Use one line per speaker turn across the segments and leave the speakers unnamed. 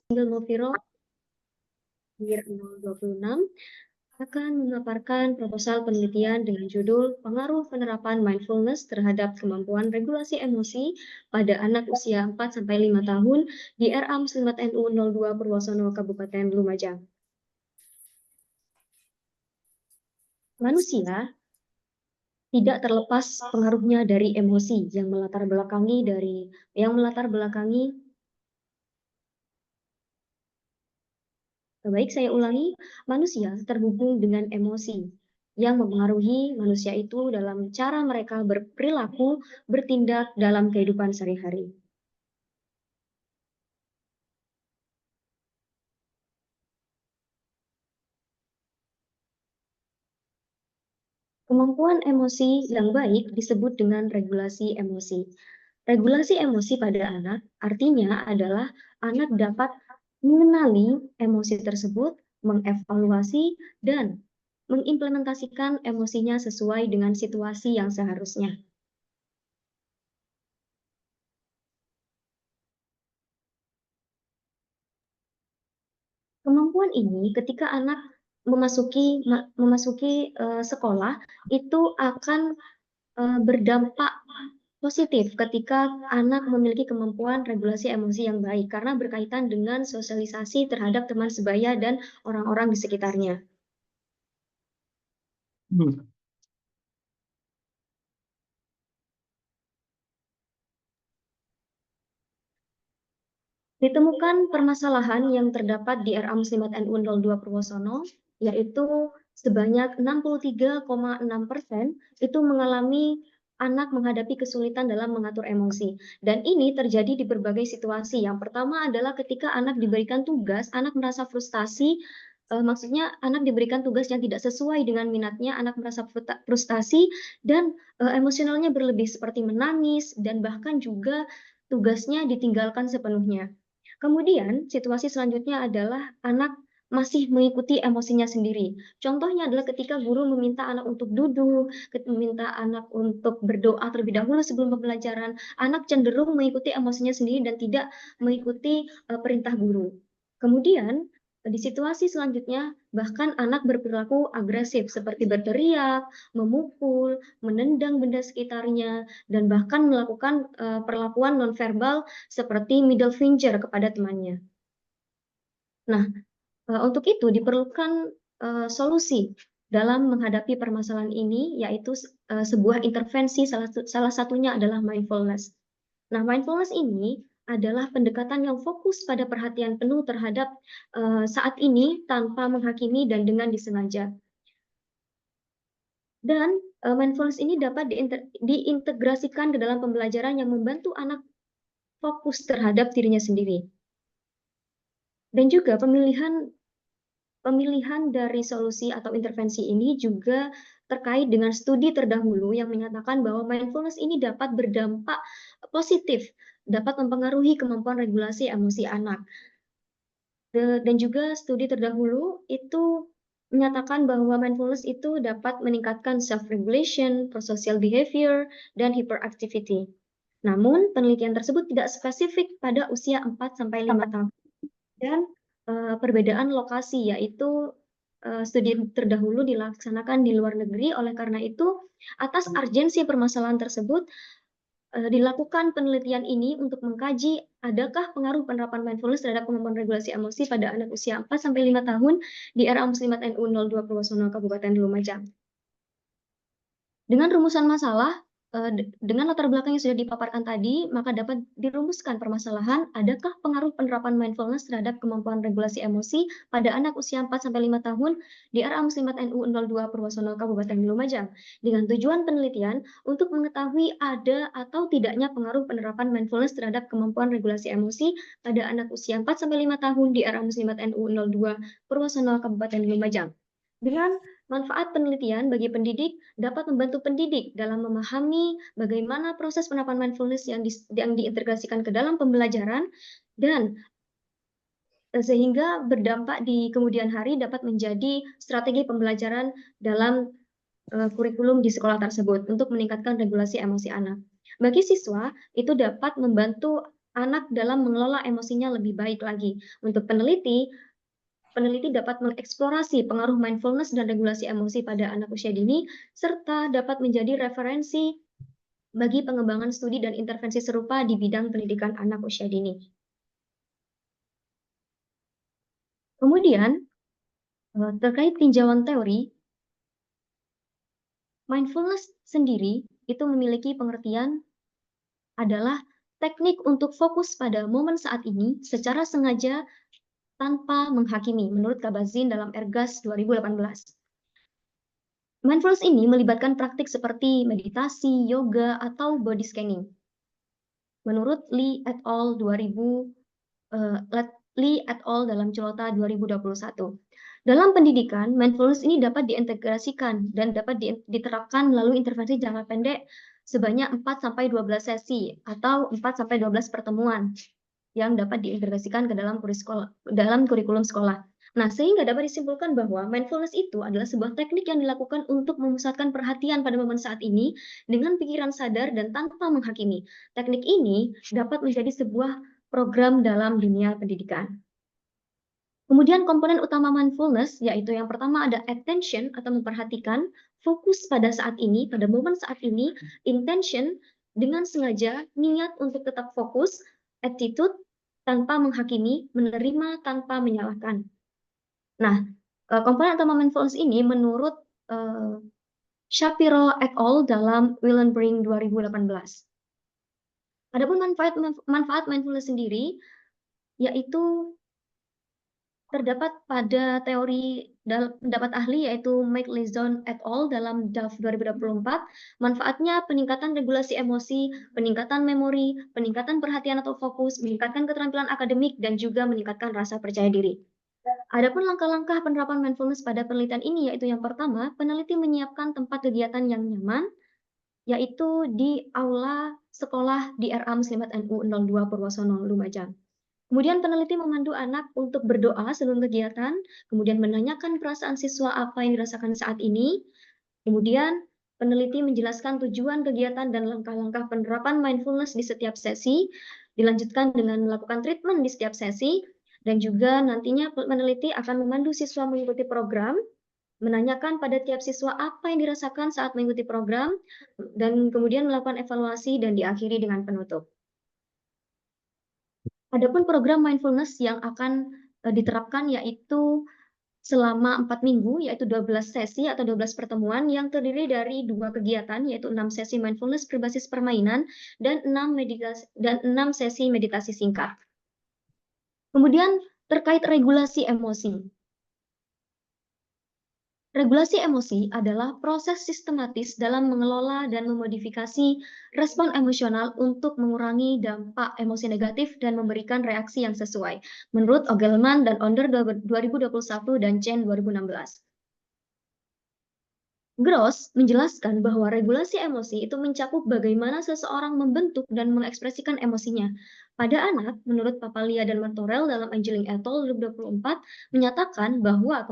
Single Moviro Year 026 akan memaparkan proposal penelitian dengan judul Pengaruh Penerapan Mindfulness terhadap Kemampuan Regulasi Emosi pada Anak Usia 4-5 tahun di RA Muslimat NU 02 Purwosono, Kabupaten Lumajang. Manusia tidak terlepas pengaruhnya dari emosi yang melatar belakangi. Baik, saya ulangi, manusia terhubung dengan emosi yang mempengaruhi manusia itu dalam cara mereka berperilaku, bertindak dalam kehidupan sehari-hari. Kemampuan emosi yang baik disebut dengan regulasi emosi. Regulasi emosi pada anak artinya adalah anak dapat mengenali emosi tersebut, mengevaluasi, dan mengimplementasikan emosinya sesuai dengan situasi yang seharusnya. Kemampuan ini ketika anak memasuki sekolah itu akan berdampak positif ketika anak memiliki kemampuan regulasi emosi yang baik karena berkaitan dengan sosialisasi terhadap teman sebaya dan orang-orang di sekitarnya. Ditemukan permasalahan yang terdapat di RA Muslimat NU 02 Purwosono, yaitu sebanyak 63,6% itu mengalami anak menghadapi kesulitan dalam mengatur emosi. Dan ini terjadi di berbagai situasi. Yang pertama adalah ketika anak diberikan tugas, anak merasa frustasi, maksudnya anak diberikan tugas yang tidak sesuai dengan minatnya, anak merasa frustasi dan emosionalnya berlebih seperti menangis dan bahkan juga tugasnya ditinggalkan sepenuhnya. Kemudian, situasi selanjutnya adalah anak masih mengikuti emosinya sendiri. Contohnya adalah ketika guru meminta anak untuk duduk, meminta anak untuk berdoa terlebih dahulu sebelum pembelajaran, anak cenderung mengikuti emosinya sendiri dan tidak mengikuti perintah guru. Kemudian, di situasi selanjutnya, bahkan anak berperilaku agresif seperti berteriak, memukul, menendang benda sekitarnya, dan bahkan melakukan perlakuan nonverbal seperti middle finger kepada temannya. Nah, untuk itu diperlukan solusi dalam menghadapi permasalahan ini, yaitu sebuah intervensi, salah satunya adalah mindfulness. Nah, mindfulness ini adalah pendekatan yang fokus pada perhatian penuh terhadap saat ini tanpa menghakimi dan dengan disengaja. Dan mindfulness ini dapat diintegrasikan ke dalam pembelajaran yang membantu anak fokus terhadap dirinya sendiri. Dan juga pemilihan dari solusi atau intervensi ini juga terkait dengan studi terdahulu yang menyatakan bahwa mindfulness ini dapat berdampak positif, dapat mempengaruhi kemampuan regulasi emosi anak. Dan juga studi terdahulu itu menyatakan bahwa mindfulness itu dapat meningkatkan self-regulation, prosocial behavior, dan hyperactivity. Namun, penelitian tersebut tidak spesifik pada usia 4-5 tahun. Dan perbedaan lokasi, yaitu studi terdahulu dilaksanakan di luar negeri. Oleh karena itu, atas urgensi permasalahan tersebut, dilakukan penelitian ini untuk mengkaji adakah pengaruh penerapan mindfulness terhadap kemampuan regulasi emosi pada anak usia 4-5 tahun di RA Muslimat NU 02 Purwosono, Kabupaten Lumajang. Dengan rumusan masalah, dengan latar belakang yang sudah dipaparkan tadi, maka dapat dirumuskan permasalahan, adakah pengaruh penerapan mindfulness terhadap kemampuan regulasi emosi pada anak usia 4-5 tahun di RA Muslimat NU 02 Purwosono, Kabupaten Lumajang, dengan tujuan penelitian untuk mengetahui ada atau tidaknya pengaruh penerapan mindfulness terhadap kemampuan regulasi emosi pada anak usia 4-5 tahun di RA Muslimat NU 02 Purwosono, Kabupaten Lumajang. Dengan manfaat penelitian bagi pendidik dapat membantu pendidik dalam memahami bagaimana proses penerapan mindfulness yang diintegrasikan ke dalam pembelajaran dan sehingga berdampak di kemudian hari dapat menjadi strategi pembelajaran dalam kurikulum di sekolah tersebut untuk meningkatkan regulasi emosi anak. Bagi siswa, itu dapat membantu anak dalam mengelola emosinya lebih baik lagi. Untuk peneliti dapat mengeksplorasi pengaruh mindfulness dan regulasi emosi pada anak usia dini, serta dapat menjadi referensi bagi pengembangan studi dan intervensi serupa di bidang pendidikan anak usia dini. Kemudian, terkait tinjauan teori, mindfulness sendiri itu memiliki pengertian adalah teknik untuk fokus pada momen saat ini secara sengaja tanpa menghakimi, menurut Kabat-Zinn dalam Ergas 2018. Mindfulness ini melibatkan praktik seperti meditasi, yoga, atau body scanning. Menurut Lee et al. Lee et al. Dalam Celota 2021. Dalam pendidikan, mindfulness ini dapat diintegrasikan dan dapat diterapkan melalui intervensi jangka pendek sebanyak 4-12 sesi atau 4-12 pertemuan yang dapat diintegrasikan ke dalam kurikulum sekolah. Nah, sehingga dapat disimpulkan bahwa mindfulness itu adalah sebuah teknik yang dilakukan untuk memusatkan perhatian pada momen saat ini dengan pikiran sadar dan tanpa menghakimi. Teknik ini dapat menjadi sebuah program dalam dunia pendidikan. Kemudian komponen utama mindfulness, yaitu yang pertama ada attention atau memperhatikan, fokus pada saat ini, pada momen saat ini, intention dengan sengaja, niat untuk tetap fokus, attitude tanpa menghakimi, menerima tanpa menyalahkan. Nah, komponen utama mindfulness ini menurut Shapiro et al. Dalam Willenbring 2018. Adapun manfaat mindfulness sendiri, yaitu terdapat pada teori pendapat ahli yaitu Mike Lizon et al. Dalam DAF 2024, manfaatnya peningkatan regulasi emosi, peningkatan memori, peningkatan perhatian atau fokus, meningkatkan keterampilan akademik, dan juga meningkatkan rasa percaya diri. Adapun langkah-langkah penerapan mindfulness pada penelitian ini yaitu yang pertama, peneliti menyiapkan tempat kegiatan yang nyaman, yaitu di aula sekolah di RA Muslimat NU 02 Purwosono, Lumajang. Kemudian peneliti memandu anak untuk berdoa sebelum kegiatan, kemudian menanyakan perasaan siswa apa yang dirasakan saat ini. Kemudian peneliti menjelaskan tujuan kegiatan dan langkah-langkah penerapan mindfulness di setiap sesi, dilanjutkan dengan melakukan treatment di setiap sesi, dan juga nantinya peneliti akan memandu siswa mengikuti program, menanyakan pada tiap siswa apa yang dirasakan saat mengikuti program, dan kemudian melakukan evaluasi dan diakhiri dengan penutup. Adapun program mindfulness yang akan diterapkan yaitu selama 4 minggu, yaitu 12 sesi atau 12 pertemuan yang terdiri dari 2 kegiatan, yaitu 6 sesi mindfulness berbasis permainan dan 6 sesi meditasi singkat. Kemudian terkait regulasi emosi. Regulasi emosi adalah proses sistematis dalam mengelola dan memodifikasi respon emosional untuk mengurangi dampak emosi negatif dan memberikan reaksi yang sesuai, menurut Ogelman dan Onder 2021 dan Chen 2016. Gross menjelaskan bahwa regulasi emosi itu mencakup bagaimana seseorang membentuk dan mengekspresikan emosinya. Pada anak, menurut Papalia dan Martorell dalam Angeling et al. 2024, menyatakan bahwa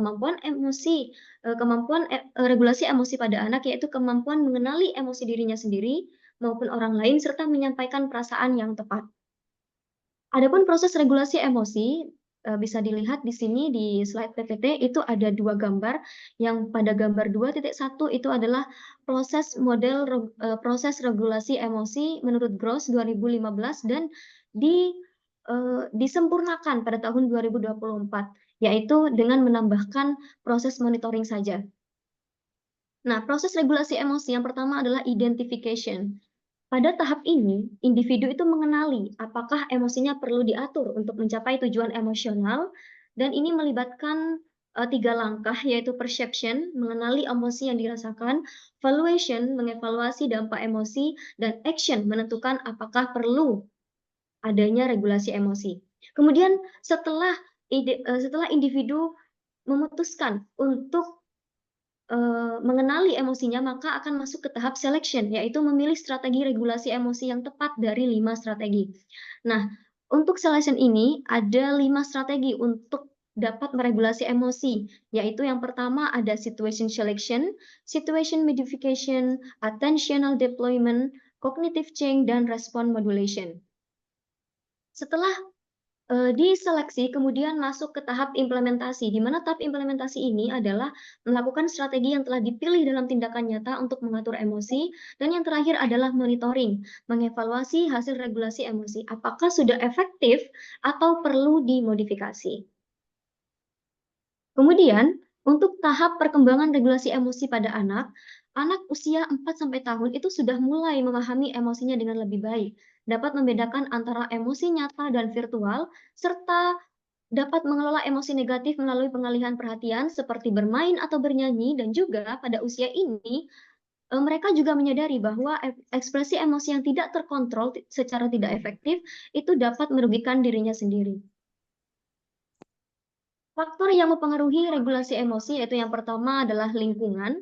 regulasi emosi pada anak yaitu kemampuan mengenali emosi dirinya sendiri maupun orang lain serta menyampaikan perasaan yang tepat. Adapun proses regulasi emosi bisa dilihat di sini di slide PPT itu ada 2 gambar. Yang pada gambar 2.1 itu adalah proses regulasi emosi menurut Gross 2015 dan disempurnakan pada tahun 2024, yaitu dengan menambahkan proses monitoring saja. Nah, proses regulasi emosi yang pertama adalah identification. Pada tahap ini, individu itu mengenali apakah emosinya perlu diatur untuk mencapai tujuan emosional, dan ini melibatkan 3 langkah, yaitu perception, mengenali emosi yang dirasakan, valuation, mengevaluasi dampak emosi, dan action, menentukan apakah perlu adanya regulasi emosi. Kemudian setelah individu memutuskan untuk mengenali emosinya, maka akan masuk ke tahap selection, yaitu memilih strategi regulasi emosi yang tepat dari 5 strategi. Nah, untuk selection ini ada 5 strategi untuk dapat meregulasi emosi, yaitu yang pertama ada situation selection, situation modification, attentional deployment, cognitive change, dan respond modulation. Setelah diseleksi, kemudian masuk ke tahap implementasi, di mana tahap implementasi ini adalah melakukan strategi yang telah dipilih dalam tindakan nyata untuk mengatur emosi, dan yang terakhir adalah monitoring, mengevaluasi hasil regulasi emosi, apakah sudah efektif atau perlu dimodifikasi. Kemudian, untuk tahap perkembangan regulasi emosi pada anak usia 4 tahun itu sudah mulai memahami emosinya dengan lebih baik, dapat membedakan antara emosi nyata dan virtual, serta dapat mengelola emosi negatif melalui pengalihan perhatian seperti bermain atau bernyanyi, dan juga pada usia ini mereka juga menyadari bahwa ekspresi emosi yang tidak terkontrol secara tidak efektif itu dapat merugikan dirinya sendiri. Faktor yang mempengaruhi regulasi emosi yaitu yang pertama adalah lingkungan.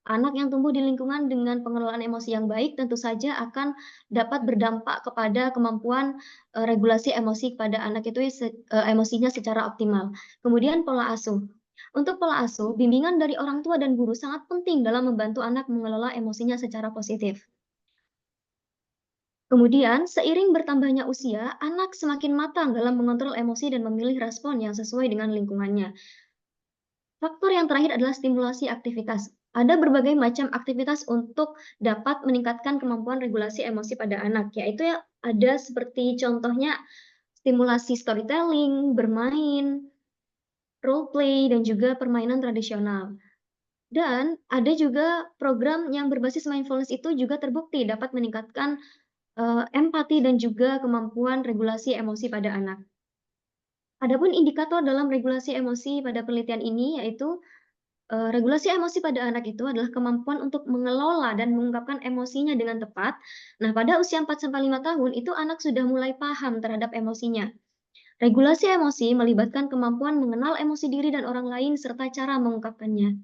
Anak yang tumbuh di lingkungan dengan pengelolaan emosi yang baik tentu saja akan dapat berdampak kepada kemampuan regulasi emosi pada anak itu emosinya secara optimal. Kemudian pola asuh. Untuk pola asuh, bimbingan dari orang tua dan guru sangat penting dalam membantu anak mengelola emosinya secara positif. Kemudian, seiring bertambahnya usia, anak semakin matang dalam mengontrol emosi dan memilih respon yang sesuai dengan lingkungannya. Faktor yang terakhir adalah stimulasi aktivitas. Ada berbagai macam aktivitas untuk dapat meningkatkan kemampuan regulasi emosi pada anak, yaitu ya ada seperti contohnya stimulasi storytelling, bermain, role play, dan juga permainan tradisional. Dan ada juga program yang berbasis mindfulness itu juga terbukti dapat meningkatkan empati dan juga kemampuan regulasi emosi pada anak. Adapun indikator dalam regulasi emosi pada penelitian ini yaitu regulasi emosi pada anak itu adalah kemampuan untuk mengelola dan mengungkapkan emosinya dengan tepat. Nah, pada usia 4-5 tahun itu anak sudah mulai paham terhadap emosinya. Regulasi emosi melibatkan kemampuan mengenal emosi diri dan orang lain serta cara mengungkapkannya.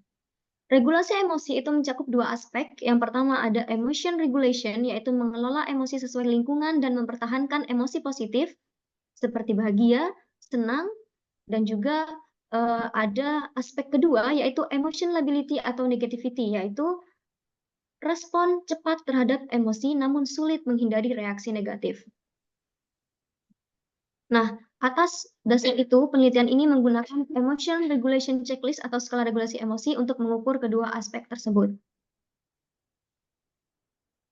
Regulasi emosi itu mencakup dua aspek. Yang pertama ada emotion regulation, yaitu mengelola emosi sesuai lingkungan dan mempertahankan emosi positif seperti bahagia, senang, dan juga ada aspek kedua yaitu emotion lability atau negativity, yaitu respon cepat terhadap emosi namun sulit menghindari reaksi negatif. Nah, atas dasar itu penelitian ini menggunakan emotion regulation checklist atau skala regulasi emosi untuk mengukur kedua aspek tersebut.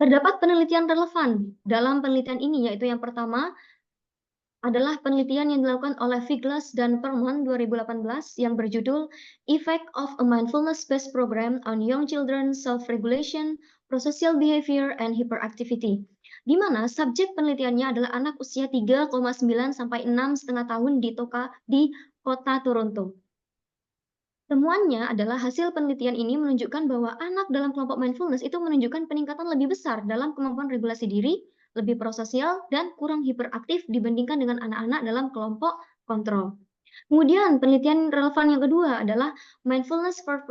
Terdapat penelitian relevan dalam penelitian ini, yaitu yang pertama adalah penelitian yang dilakukan oleh Figlas dan Perlman 2018 yang berjudul Effect of a Mindfulness-Based Program on Young Children's Self-Regulation, Prosocial Behavior, and Hyperactivity, di mana subjek penelitiannya adalah anak usia 3,9 sampai 6,5 tahun di kota Toronto. Temuannya adalah hasil penelitian ini menunjukkan bahwa anak dalam kelompok mindfulness itu menunjukkan peningkatan lebih besar dalam kemampuan regulasi diri, lebih prososial, dan kurang hiperaktif dibandingkan dengan anak-anak dalam kelompok kontrol. Kemudian penelitian relevan yang kedua adalah mindfulness for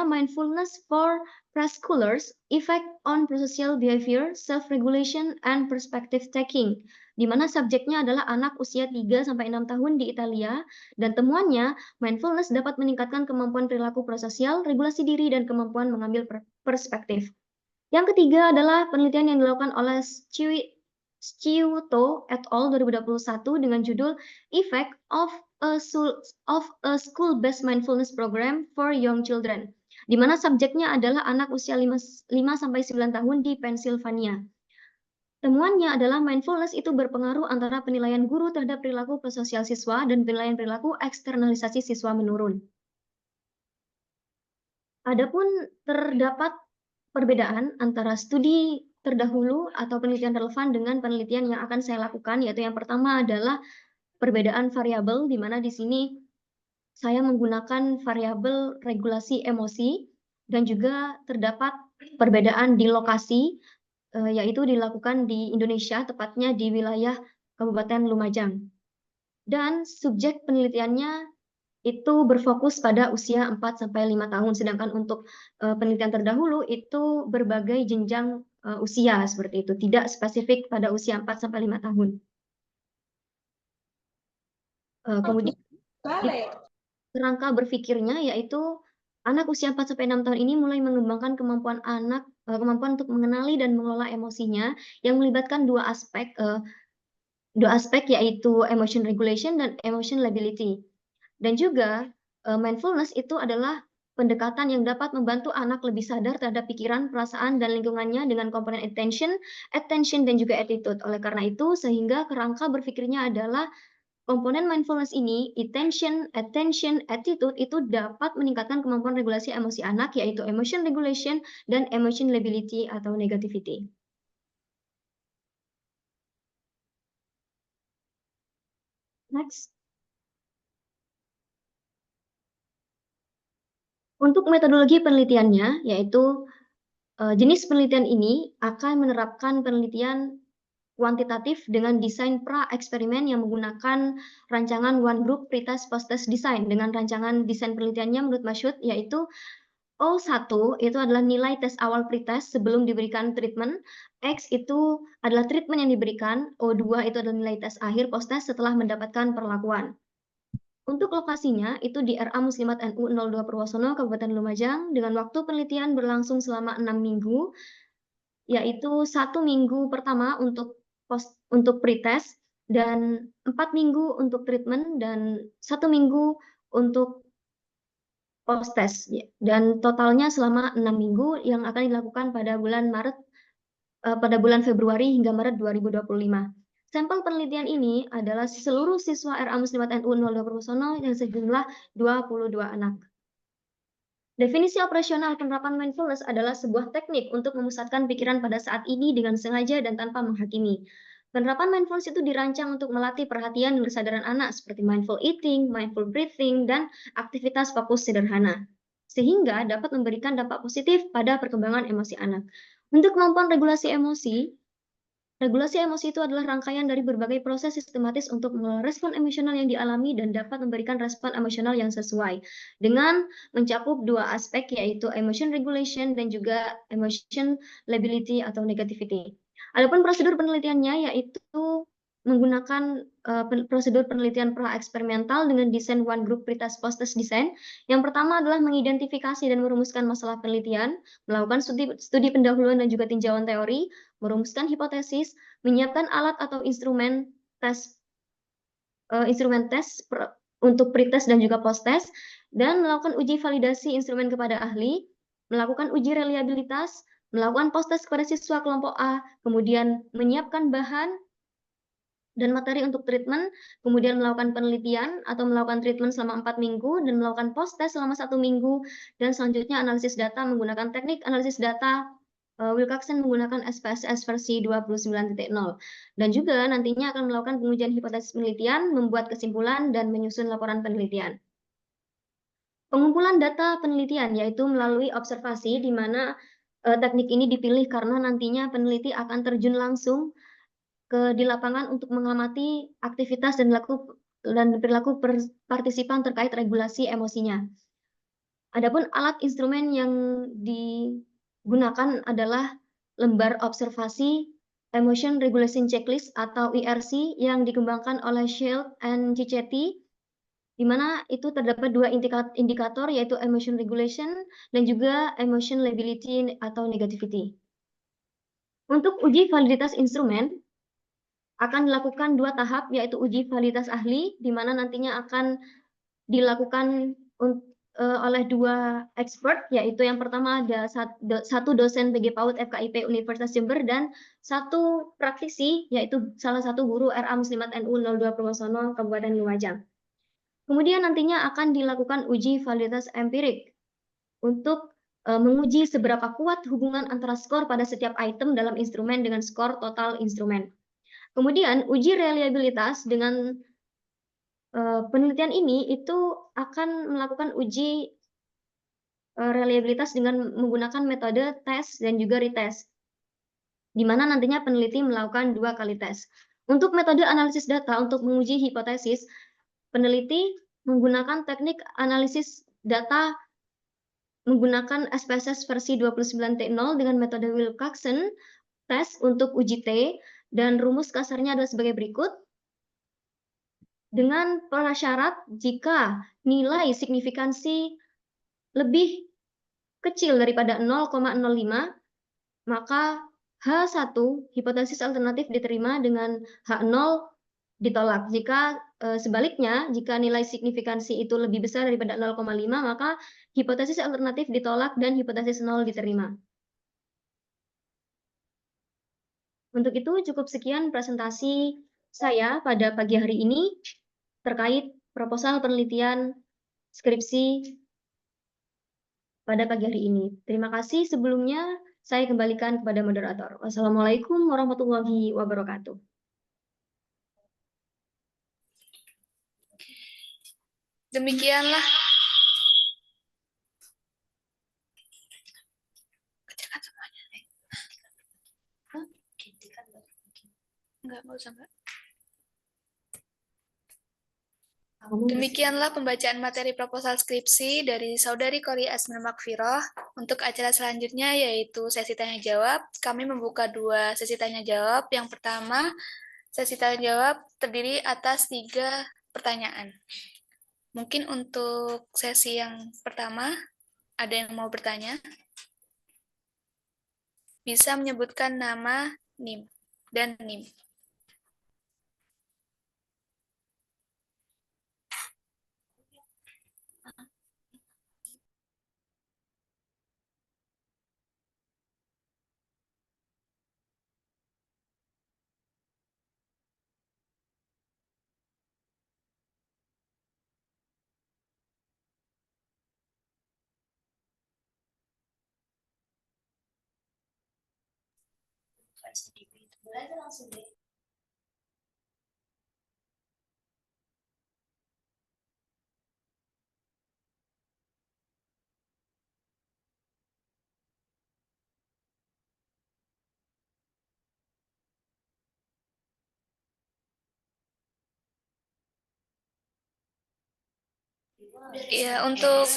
mindfulness for preschoolers, effect on prosocial behavior, self-regulation, and perspective taking, di mana subjeknya adalah anak usia 3-6 tahun di Italia, dan temuannya, mindfulness dapat meningkatkan kemampuan perilaku prososial, regulasi diri, dan kemampuan mengambil perspektif. Yang ketiga adalah penelitian yang dilakukan oleh Sciuto et al. 2021 dengan judul Effect of a School-Based Mindfulness Program for Young Children, di mana subjeknya adalah anak usia 5-9 tahun di Pennsylvania. Temuannya adalah mindfulness itu berpengaruh antara penilaian guru terhadap perilaku prososial siswa dan penilaian perilaku eksternalisasi siswa menurun. Adapun terdapat perbedaan antara studi terdahulu atau penelitian relevan dengan penelitian yang akan saya lakukan, yaitu yang pertama adalah perbedaan variabel, di mana di sini saya menggunakan variabel regulasi emosi, dan juga terdapat perbedaan di lokasi, yaitu dilakukan di Indonesia, tepatnya di wilayah Kabupaten Lumajang. Dan subjek penelitiannya itu berfokus pada usia 4-5 tahun, sedangkan untuk penelitian terdahulu itu berbagai jenjang usia seperti itu, tidak spesifik pada usia 4-5 tahun. Kemudian kerangka berpikirnya yaitu Anak usia 4-6 tahun ini mulai mengembangkan kemampuan untuk mengenali dan mengelola emosinya yang melibatkan dua aspek yaitu emotion regulation dan emotion lability. Dan juga mindfulness itu adalah pendekatan yang dapat membantu anak lebih sadar terhadap pikiran, perasaan, dan lingkungannya dengan komponen attention, dan juga attitude. Oleh karena itu, sehingga kerangka berpikirnya adalah komponen mindfulness ini, attention, attitude itu dapat meningkatkan kemampuan regulasi emosi anak, yaitu emotion regulation dan emotion lability atau negativity. Next. Untuk metodologi penelitiannya, yaitu jenis penelitian ini akan menerapkan penelitian kuantitatif dengan desain pra-eksperimen yang menggunakan rancangan one group pretest post-test design dengan rancangan desain penelitiannya menurut Masyhud yaitu O1 itu adalah nilai tes awal pretest sebelum diberikan treatment, X itu adalah treatment yang diberikan, O2 itu adalah nilai tes akhir post-test setelah mendapatkan perlakuan. Untuk lokasinya itu di RA Muslimat NU 02 Purwosono, Kabupaten Lumajang, dengan waktu penelitian berlangsung selama 6 minggu, yaitu 1 minggu pertama untuk pretest dan 4 minggu untuk treatment dan 1 minggu untuk post-test. Dan totalnya selama 6 minggu yang akan dilakukan pada bulan Februari hingga Maret 2025. Sampel penelitian ini adalah seluruh siswa RA Muslimat NU 02 Purwosono yang sejumlah 22 anak. Definisi operasional penerapan mindfulness adalah sebuah teknik untuk memusatkan pikiran pada saat ini dengan sengaja dan tanpa menghakimi. Penerapan mindfulness itu dirancang untuk melatih perhatian dan kesadaran anak seperti mindful eating, mindful breathing, dan aktivitas fokus sederhana, sehingga dapat memberikan dampak positif pada perkembangan emosi anak. Untuk kemampuan regulasi emosi itu adalah rangkaian dari berbagai proses sistematis untuk mengelola respon emosional yang dialami dan dapat memberikan respon emosional yang sesuai dengan mencakup dua aspek yaitu emotion regulation dan juga emotion lability atau negativity. Adapun prosedur penelitiannya yaitu menggunakan prosedur penelitian pra-eksperimental dengan desain one group pretest post-test design. Yang pertama adalah mengidentifikasi dan merumuskan masalah penelitian, melakukan studi pendahuluan dan juga tinjauan teori, merumuskan hipotesis, menyiapkan alat atau instrumen tes untuk pretest dan juga post-test, dan melakukan uji validasi instrumen kepada ahli, melakukan uji reliabilitas, melakukan post-test kepada siswa kelompok A, kemudian menyiapkan bahan dan materi untuk treatment, kemudian melakukan penelitian atau melakukan treatment selama 4 minggu, dan melakukan post-test selama 1 minggu, dan selanjutnya analisis data menggunakan teknik analisis data Wilcoxon menggunakan SPSS versi 29.0. Dan juga nantinya akan melakukan pengujian hipotesis penelitian, membuat kesimpulan, dan menyusun laporan penelitian. Pengumpulan data penelitian yaitu melalui observasi, di mana teknik ini dipilih karena nantinya peneliti akan terjun langsung di lapangan untuk mengamati aktivitas dan perilaku partisipan terkait regulasi emosinya. Adapun alat instrumen yang digunakan adalah lembar observasi Emotion Regulation Checklist atau ERC yang dikembangkan oleh Shield and Cicchetti, di mana itu terdapat dua indikator yaitu emotion regulation dan juga emotion lability atau negativity. Untuk uji validitas instrumen, akan dilakukan 2 tahap, yaitu uji validitas ahli, di mana nantinya akan dilakukan oleh 2 expert, yaitu yang pertama ada 1 dosen PG PAUD FKIP Universitas Jember dan 1 praktisi, yaitu salah satu guru RA Muslimat NU 02 Purwosono, Kabupaten Lumajang. Kemudian nantinya akan dilakukan uji validitas empirik untuk menguji seberapa kuat hubungan antara skor pada setiap item dalam instrumen dengan skor total instrumen. Kemudian uji reliabilitas dengan penelitian ini itu akan melakukan uji reliabilitas dengan menggunakan metode tes dan juga retest, di mana nantinya peneliti melakukan 2 kali tes. Untuk metode analisis data untuk menguji hipotesis, peneliti menggunakan teknik analisis data menggunakan SPSS versi 29.0 dengan metode Wilcoxon tes untuk uji T, dan rumus kasarnya adalah sebagai berikut. Dengan prasyarat jika nilai signifikansi lebih kecil daripada 0,05, maka H1 hipotesis alternatif diterima dengan H0 ditolak. Jika sebaliknya, jika nilai signifikansi itu lebih besar daripada 0,5, maka hipotesis alternatif ditolak dan hipotesis 0 diterima. Untuk itu cukup sekian presentasi saya pada pagi hari ini terkait proposal penelitian skripsi pada pagi hari ini. Terima kasih. Sebelumnya saya kembalikan kepada moderator. Wassalamualaikum warahmatullahi wabarakatuh.
Demikianlah. Kecilkan semuanya. Enggak usah, Mbak. Demikianlah pembacaan materi proposal skripsi dari Saudari Kori Asmil Makfiroh. Untuk acara selanjutnya yaitu sesi tanya jawab. Kami membuka 2 sesi tanya jawab. Yang pertama, sesi tanya jawab terdiri atas 3 pertanyaan. Mungkin untuk sesi yang pertama, ada yang mau bertanya? Bisa menyebutkan nama, NIM, dan NIM. Ya, untuk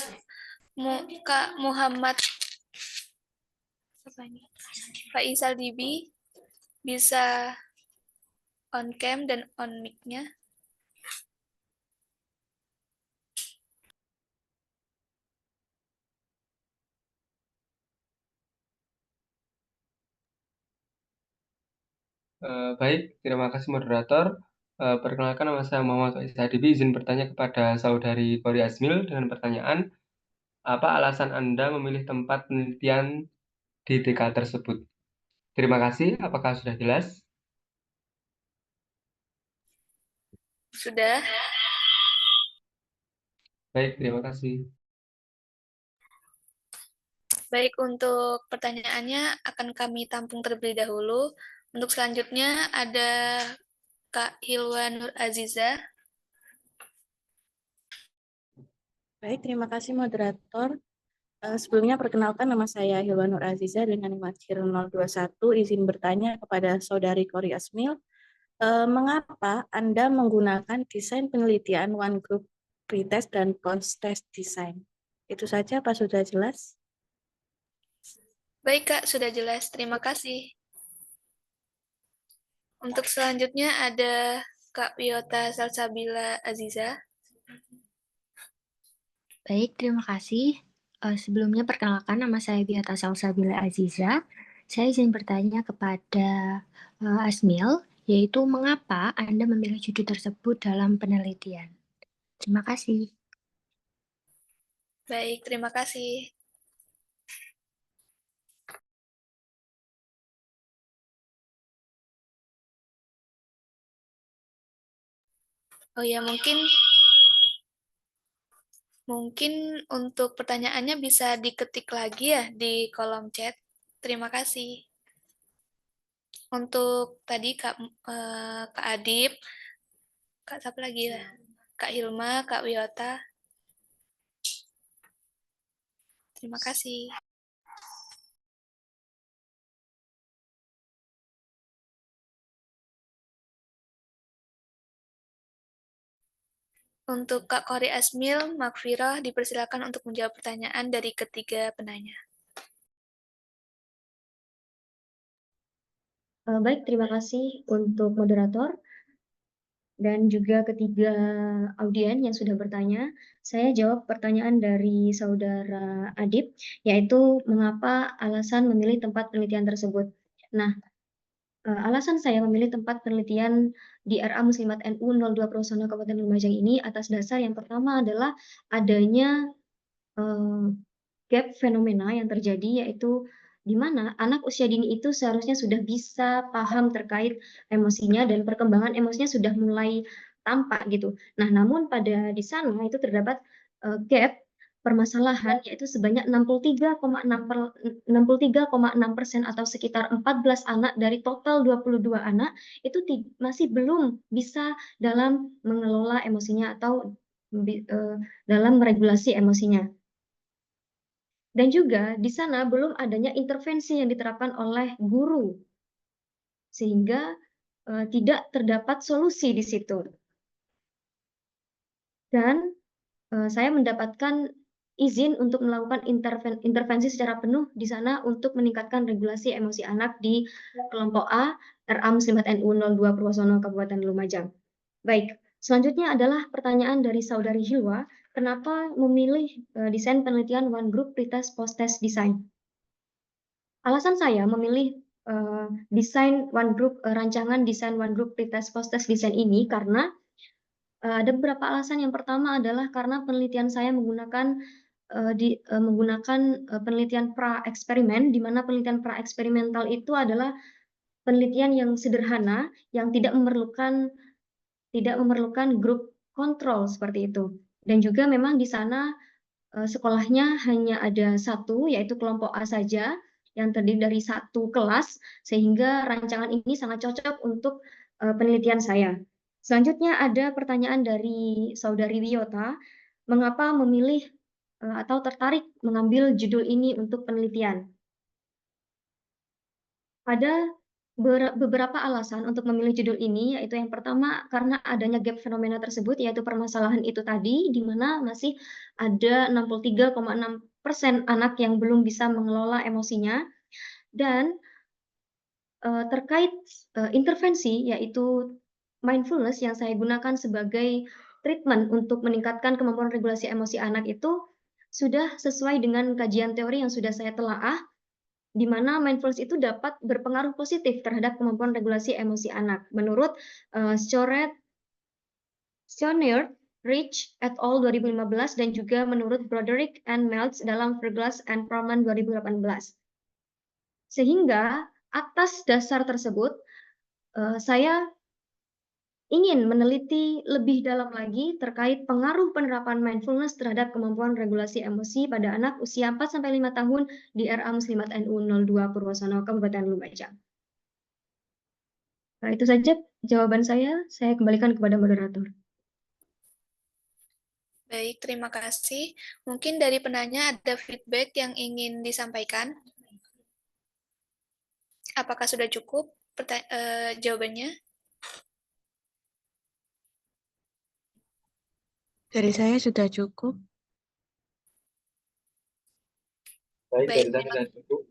Kak Muhammad Faisal Dibi bisa on cam dan on mic-nya.
Baik, terima kasih moderator. Perkenalkan nama saya Muhammad Faisal Dibi, izin bertanya kepada Saudari Kori Asmil dengan pertanyaan, apa alasan Anda memilih tempat penelitian di TK tersebut? Terima kasih, apakah sudah jelas?
Sudah.
Baik, terima kasih.
Baik, untuk pertanyaannya akan kami tampung terlebih dahulu. Untuk selanjutnya ada Kak Hilwa Nur Aziza.
Baik, terima kasih moderator. Sebelumnya perkenalkan nama saya Hilwa Nur Aziza dengan NIM 021. Izin bertanya kepada Saudari Kori Asmil, mengapa Anda menggunakan desain penelitian one group pretest dan post-test design? Itu saja, Pak, sudah jelas?
Baik, Kak, sudah jelas. Terima kasih. Untuk selanjutnya ada Kak Wiyota Salsabila Aziza.
Baik, terima kasih. Sebelumnya perkenalkan nama saya Biata Salsabila Aziza. Saya izin bertanya kepada Asmil, yaitu mengapa Anda memilih judul tersebut dalam penelitian? Terima kasih.
Baik, terima kasih. Oh ya, mungkin untuk pertanyaannya bisa diketik lagi ya di kolom chat. Terima kasih. Untuk tadi Kak Adib, Kak siapa lagi ya? Kak Hilma, Kak Wiyota. Terima kasih. Untuk Kak Kori Asmil, Makfirah dipersilakan untuk menjawab pertanyaan dari ketiga penanya.
Baik, terima kasih untuk moderator. dan juga ketiga audien yang sudah bertanya. Saya jawab pertanyaan dari Saudara Adib, yaitu mengapa alasan memilih tempat penelitian tersebut. Nah, alasan saya memilih tempat penelitian di RA Muslimat NU 02 Purwosono Kabupaten Lumajang ini atas dasar yang pertama adalah adanya gap fenomena yang terjadi, yaitu di mana anak usia dini itu seharusnya sudah bisa paham terkait emosinya dan perkembangan emosinya sudah mulai tampak gitu. Nah, namun pada di sana itu terdapat gap permasalahan, yaitu sebanyak 63,6% atau sekitar 14 anak dari total 22 anak itu masih belum bisa dalam mengelola emosinya atau dalam meregulasi emosinya. Dan juga di sana belum adanya intervensi yang diterapkan oleh guru, sehingga tidak terdapat solusi di situ. Dan saya mendapatkan izin untuk melakukan intervensi secara penuh di sana untuk meningkatkan regulasi emosi anak di kelompok A, RA Muslimat NU 02 Purwosono Kabupaten Lumajang. Baik, selanjutnya adalah pertanyaan dari Saudari Hilwa, kenapa memilih desain penelitian one group pretest post-test design? Alasan saya memilih desain one group, rancangan desain one group pretest post-test design ini karena ada beberapa alasan. Yang pertama adalah karena penelitian saya menggunakan penelitian pra-eksperimen, di mana penelitian pra-eksperimental itu adalah penelitian yang sederhana, yang tidak memerlukan grup kontrol seperti itu. Dan juga memang di sana sekolahnya hanya ada satu, yaitu kelompok A saja, yang terdiri dari satu kelas, sehingga rancangan ini sangat cocok untuk penelitian saya. Selanjutnya ada pertanyaan dari Saudari Wiyota, mengapa memilih atau tertarik mengambil judul ini untuk penelitian? Ada beberapa alasan untuk memilih judul ini, yaitu yang pertama karena adanya gap fenomena tersebut, yaitu permasalahan itu tadi, di mana masih ada 63,6% anak yang belum bisa mengelola emosinya, dan terkait intervensi, yaitu mindfulness yang saya gunakan sebagai treatment untuk meningkatkan kemampuan regulasi emosi anak itu sudah sesuai dengan kajian teori yang sudah saya telaah, di mana mindfulness itu dapat berpengaruh positif terhadap kemampuan regulasi emosi anak. Menurut Stewart, Rich et al. 2015 dan juga menurut Broderick and Meltz dalam Verglass and Perlman 2018. Sehingga atas dasar tersebut, saya ingin meneliti lebih dalam lagi terkait pengaruh penerapan mindfulness terhadap kemampuan regulasi emosi pada anak usia 4-5 tahun di RA Muslimat NU 02 Purwosono, Kabupaten Lumajang. Nah, itu saja jawaban saya kembalikan kepada moderator.
Baik, terima kasih. Mungkin dari penanya ada feedback yang ingin disampaikan. Apakah sudah cukup jawabannya?
Dari saya sudah cukup.
Baik,
Baik,
dari saya sudah cukup.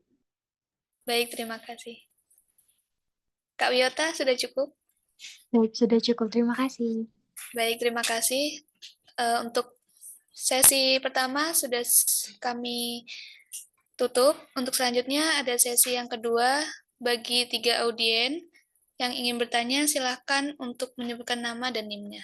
baik, terima kasih. Kak Wiyota, sudah cukup?
Baik, sudah cukup. Terima kasih.
Baik, terima kasih. Untuk sesi pertama sudah kami tutup. Untuk selanjutnya ada sesi yang kedua bagi 3 audien. Yang ingin bertanya silakan untuk menyebutkan nama dan NIM-nya.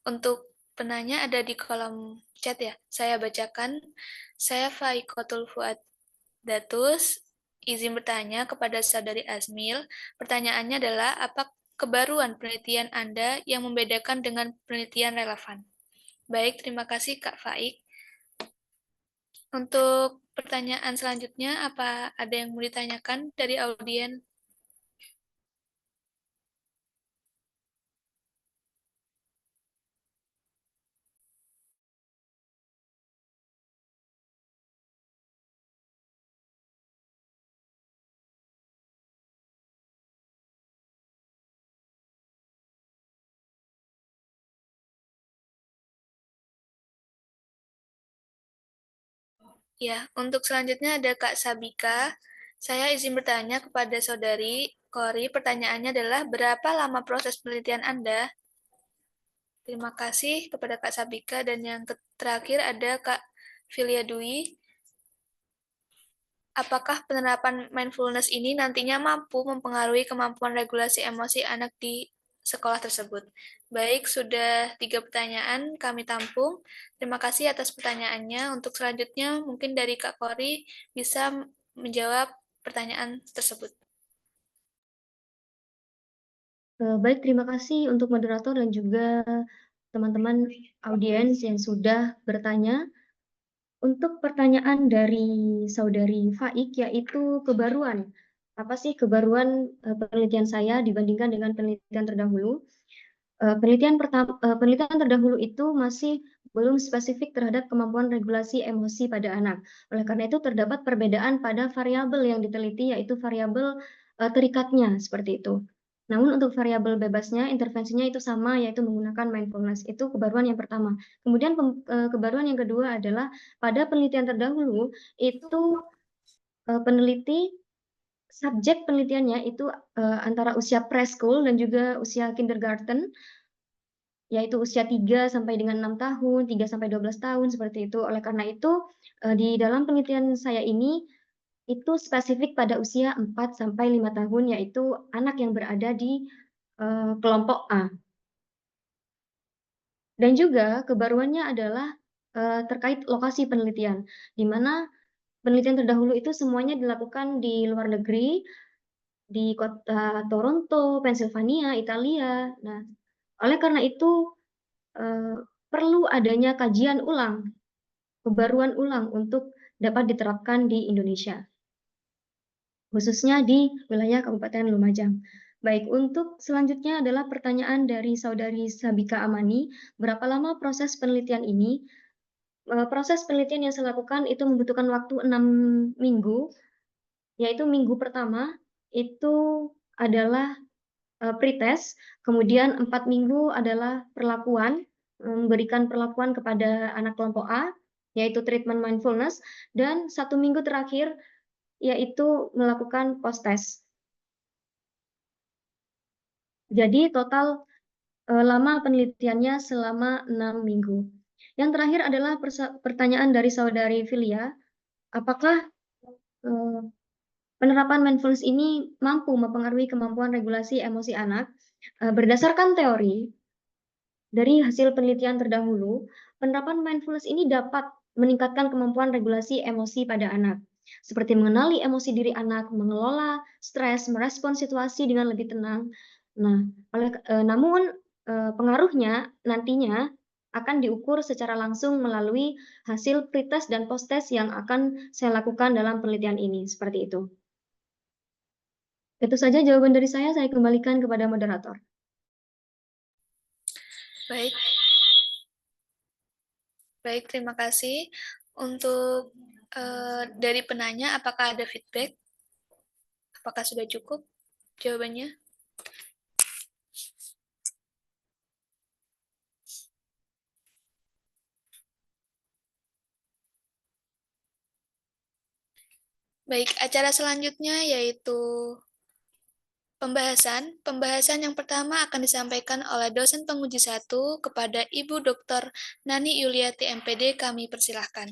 Untuk penanya ada di kolom chat ya. Saya bacakan. Saya Faikotul Fuad Datus, izin bertanya kepada Saudari Asmil. Pertanyaannya adalah, apa kebaruan penelitian Anda yang membedakan dengan penelitian relevan? Baik, terima kasih Kak Faik. Untuk pertanyaan selanjutnya, apa ada yang mau ditanyakan dari audien? Ya, untuk selanjutnya ada Kak Sabika. Saya izin bertanya kepada Saudari Kori. Pertanyaannya adalah, berapa lama proses penelitian Anda? Terima kasih kepada Kak Sabika. Dan yang terakhir ada Kak Filia Dwi. Apakah penerapan mindfulness ini nantinya mampu mempengaruhi kemampuan regulasi emosi anak di sekolah tersebut? Baik, sudah 3 pertanyaan kami tampung. Terima kasih atas pertanyaannya. Untuk selanjutnya, mungkin dari Kak Kori bisa menjawab pertanyaan tersebut.
Baik, terima kasih untuk moderator dan juga teman-teman audiens yang sudah bertanya. Untuk pertanyaan dari Saudari Faik, yaitu kebaruan. Apa sih kebaruan penelitian saya dibandingkan dengan penelitian terdahulu? Penelitian terdahulu itu masih belum spesifik terhadap kemampuan regulasi emosi pada anak. Oleh karena itu terdapat perbedaan pada variabel yang diteliti, yaitu variabel terikatnya seperti itu. Namun untuk variabel bebasnya, intervensinya itu sama, yaitu menggunakan mindfulness. Itu kebaruan yang pertama. Kemudian kebaruan yang kedua adalah pada penelitian terdahulu itu peneliti subjek penelitiannya itu antara usia preschool dan juga usia kindergarten, yaitu usia 3 sampai dengan 6 tahun, 3 sampai 12 tahun seperti itu. Oleh karena itu di dalam penelitian saya ini itu spesifik pada usia 4 sampai 5 tahun, yaitu anak yang berada di kelompok A. Dan juga kebaruannya adalah terkait lokasi penelitian, di mana penelitian terdahulu itu semuanya dilakukan di luar negeri, di kota Toronto, Pennsylvania, Italia. Nah, oleh karena itu perlu adanya kajian ulang, kebaruan ulang untuk dapat diterapkan di Indonesia, khususnya di wilayah Kabupaten Lumajang. Baik, untuk selanjutnya adalah pertanyaan dari Saudari Sabika Amani, berapa lama proses penelitian ini? Proses penelitian yang saya lakukan itu membutuhkan waktu 6 minggu, yaitu minggu pertama itu adalah pretest, kemudian 4 minggu adalah perlakuan, memberikan perlakuan kepada anak kelompok A, yaitu treatment mindfulness, dan 1 minggu terakhir yaitu melakukan post-test. Jadi total lama penelitiannya selama 6 minggu. Yang terakhir adalah pertanyaan dari Saudari Filia, apakah penerapan mindfulness ini mampu mempengaruhi kemampuan regulasi emosi anak? Berdasarkan teori, dari hasil penelitian terdahulu, penerapan mindfulness ini dapat meningkatkan kemampuan regulasi emosi pada anak, seperti mengenali emosi diri anak, mengelola stres, merespon situasi dengan lebih tenang. Nah, namun pengaruhnya nantinya akan diukur secara langsung melalui hasil pretest dan post-test yang akan saya lakukan dalam penelitian ini, seperti itu. Itu saja jawaban dari saya kembalikan kepada moderator.
Baik. Baik, terima kasih. Untuk dari penanya, apakah ada feedback? Apakah sudah cukup jawabannya? Baik, acara selanjutnya yaitu pembahasan. Pembahasan yang pertama akan disampaikan oleh dosen penguji 1 kepada Ibu Dr. Nani Yuliati MPD. Kami persilahkan.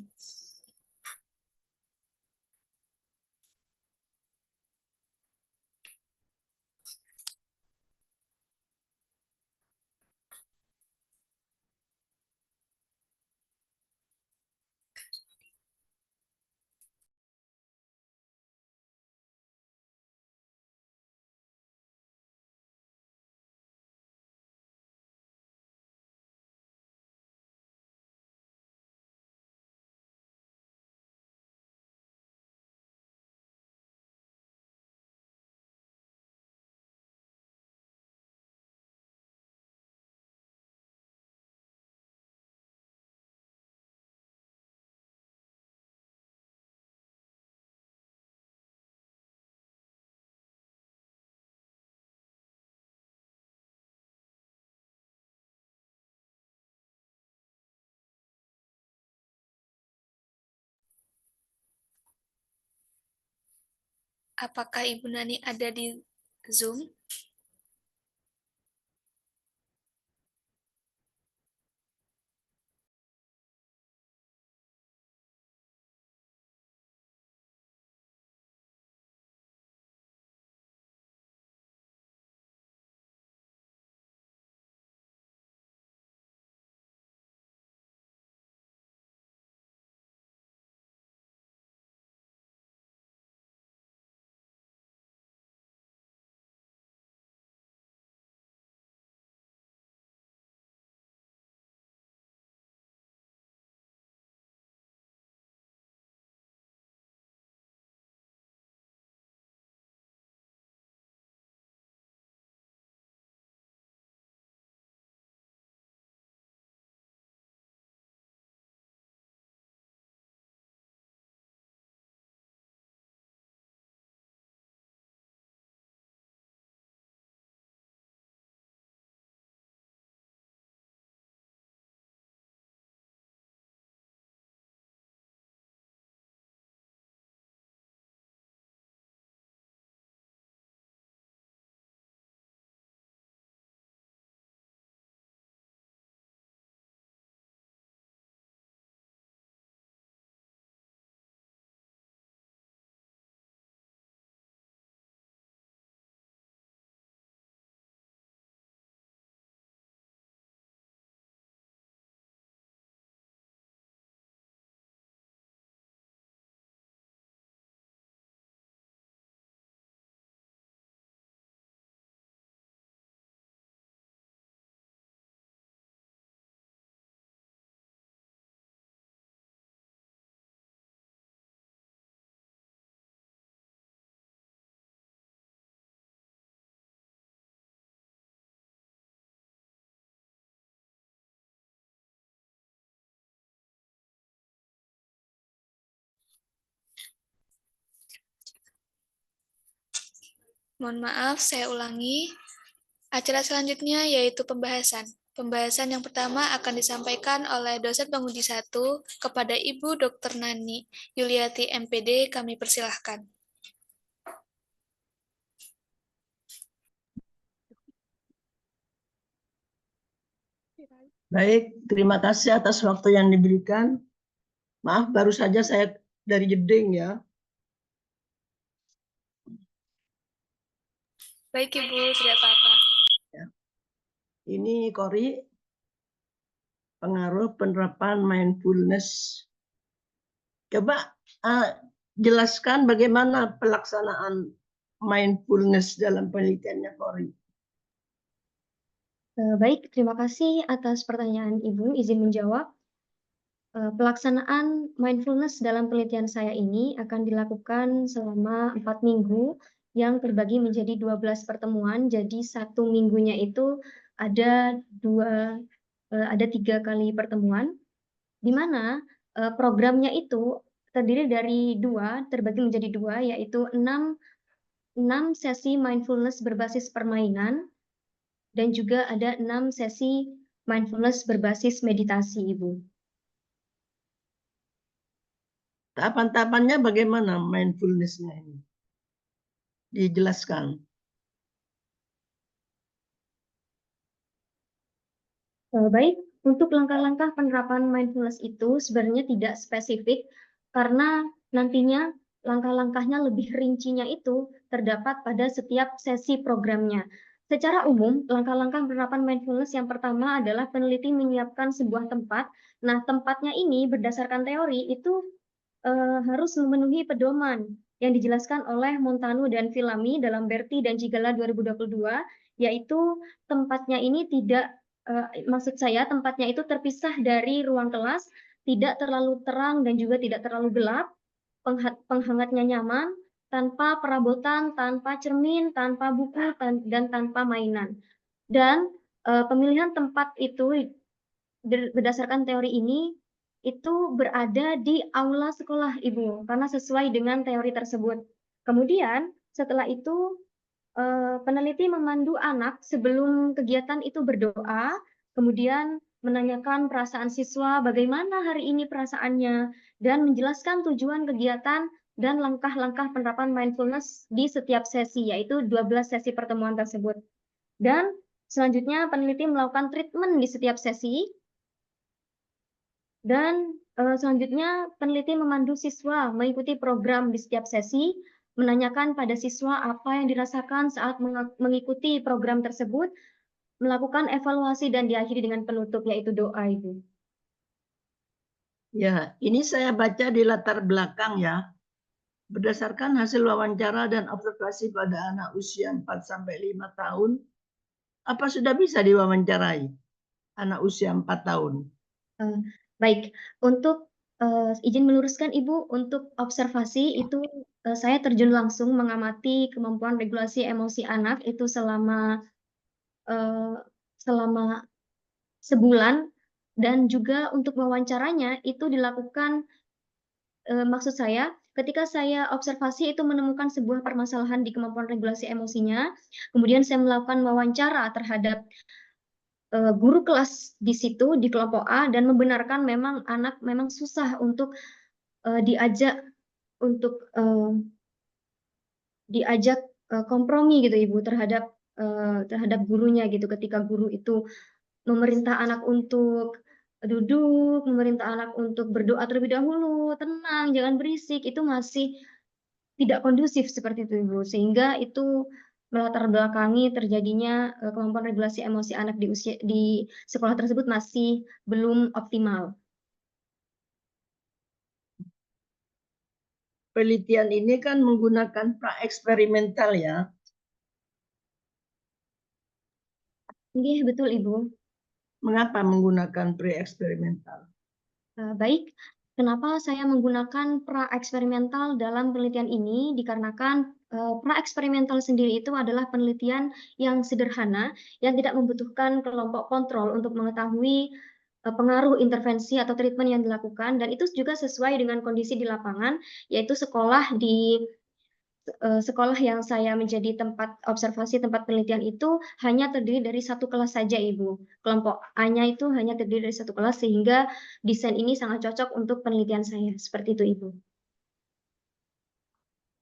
Apakah Ibu Nani ada di Zoom? Mohon maaf, saya ulangi. Acara selanjutnya yaitu pembahasan. Pembahasan yang pertama akan disampaikan oleh dosen penguji 1 kepada Ibu Dr. Nani Yuliati MPD. Kami persilahkan.
Baik, terima kasih atas waktu yang diberikan. Maaf, baru saja saya dari Jeding ya.
Baik Ibu, tidak apa-apa.
Ini Kori, pengaruh penerapan mindfulness. Coba jelaskan bagaimana pelaksanaan mindfulness dalam penelitiannya, Kori.
Baik, terima kasih atas pertanyaan Ibu. Izin menjawab. Pelaksanaan mindfulness dalam penelitian saya ini akan dilakukan selama 4 minggu yang terbagi menjadi 12 pertemuan. Jadi 1 minggunya itu ada 3 kali pertemuan, di mana programnya itu terdiri dari terbagi menjadi 2, yaitu 6 sesi mindfulness berbasis permainan, dan juga ada 6 sesi mindfulness berbasis meditasi, Ibu.
Tahapan-tahapannya bagaimana mindfulness-nya ini? Dijelaskan.
Baik, untuk langkah-langkah penerapan mindfulness itu sebenarnya tidak spesifik karena nantinya langkah-langkahnya lebih rincinya itu terdapat pada setiap sesi programnya. Secara umum, langkah-langkah penerapan mindfulness yang pertama adalah peneliti menyiapkan sebuah tempat. Nah, tempatnya ini berdasarkan teori itu harus memenuhi pedoman yang dijelaskan oleh Montano dan Villamy dalam Berti dan Cigala 2022, yaitu tempatnya ini tidak maksud saya tempatnya itu terpisah dari ruang kelas, tidak terlalu terang dan juga tidak terlalu gelap, penghangatnya nyaman, tanpa perabotan, tanpa cermin, tanpa buku, dan tanpa mainan. Dan pemilihan tempat itu berdasarkan teori ini itu berada di aula sekolah, Ibu, karena sesuai dengan teori tersebut. Kemudian setelah itu peneliti memandu anak sebelum kegiatan itu berdoa, kemudian menanyakan perasaan siswa, bagaimana hari ini perasaannya, dan menjelaskan tujuan kegiatan dan langkah-langkah penerapan mindfulness di setiap sesi, yaitu 12 sesi pertemuan tersebut. Dan selanjutnya peneliti melakukan treatment di setiap sesi. Dan selanjutnya peneliti memandu siswa mengikuti program di setiap sesi, menanyakan pada siswa apa yang dirasakan saat mengikuti program tersebut, melakukan evaluasi dan diakhiri dengan penutup, yaitu doa itu.
Ya, ini saya baca di latar belakang ya. Berdasarkan hasil wawancara dan observasi pada anak usia 4-5 tahun, apa sudah bisa diwawancarai anak usia 4 tahun?
Baik, untuk izin meluruskan Ibu, untuk observasi itu saya terjun langsung mengamati kemampuan regulasi emosi anak itu selama sebulan, dan juga untuk wawancaranya itu dilakukan, maksud saya ketika saya observasi itu menemukan sebuah permasalahan di kemampuan regulasi emosinya, kemudian saya melakukan wawancara terhadap guru kelas di situ di kelompok A dan membenarkan memang anak memang susah untuk diajak kompromi gitu Ibu terhadap gurunya gitu, ketika guru itu memerintah anak untuk duduk, memerintah anak untuk berdoa terlebih dahulu, tenang, jangan berisik, itu masih tidak kondusif seperti itu Ibu, sehingga itu melatar belakangi terjadinya kemampuan regulasi emosi anak di sekolah tersebut masih belum optimal.
Penelitian ini kan menggunakan pra-eksperimental ya.
Iya, betul Ibu.
Mengapa menggunakan pre-eksperimental?
Baik, kenapa saya menggunakan pra-eksperimental dalam penelitian ini? Dikarenakan pra-eksperimental sendiri itu adalah penelitian yang sederhana, yang tidak membutuhkan kelompok kontrol untuk mengetahui pengaruh intervensi atau treatment yang dilakukan, dan itu juga sesuai dengan kondisi di lapangan, yaitu sekolah yang saya menjadi tempat observasi, tempat penelitian itu hanya terdiri dari satu kelas saja, Ibu. Kelompok A-nya itu hanya terdiri dari satu kelas, sehingga desain ini sangat cocok untuk penelitian saya. Seperti itu, Ibu.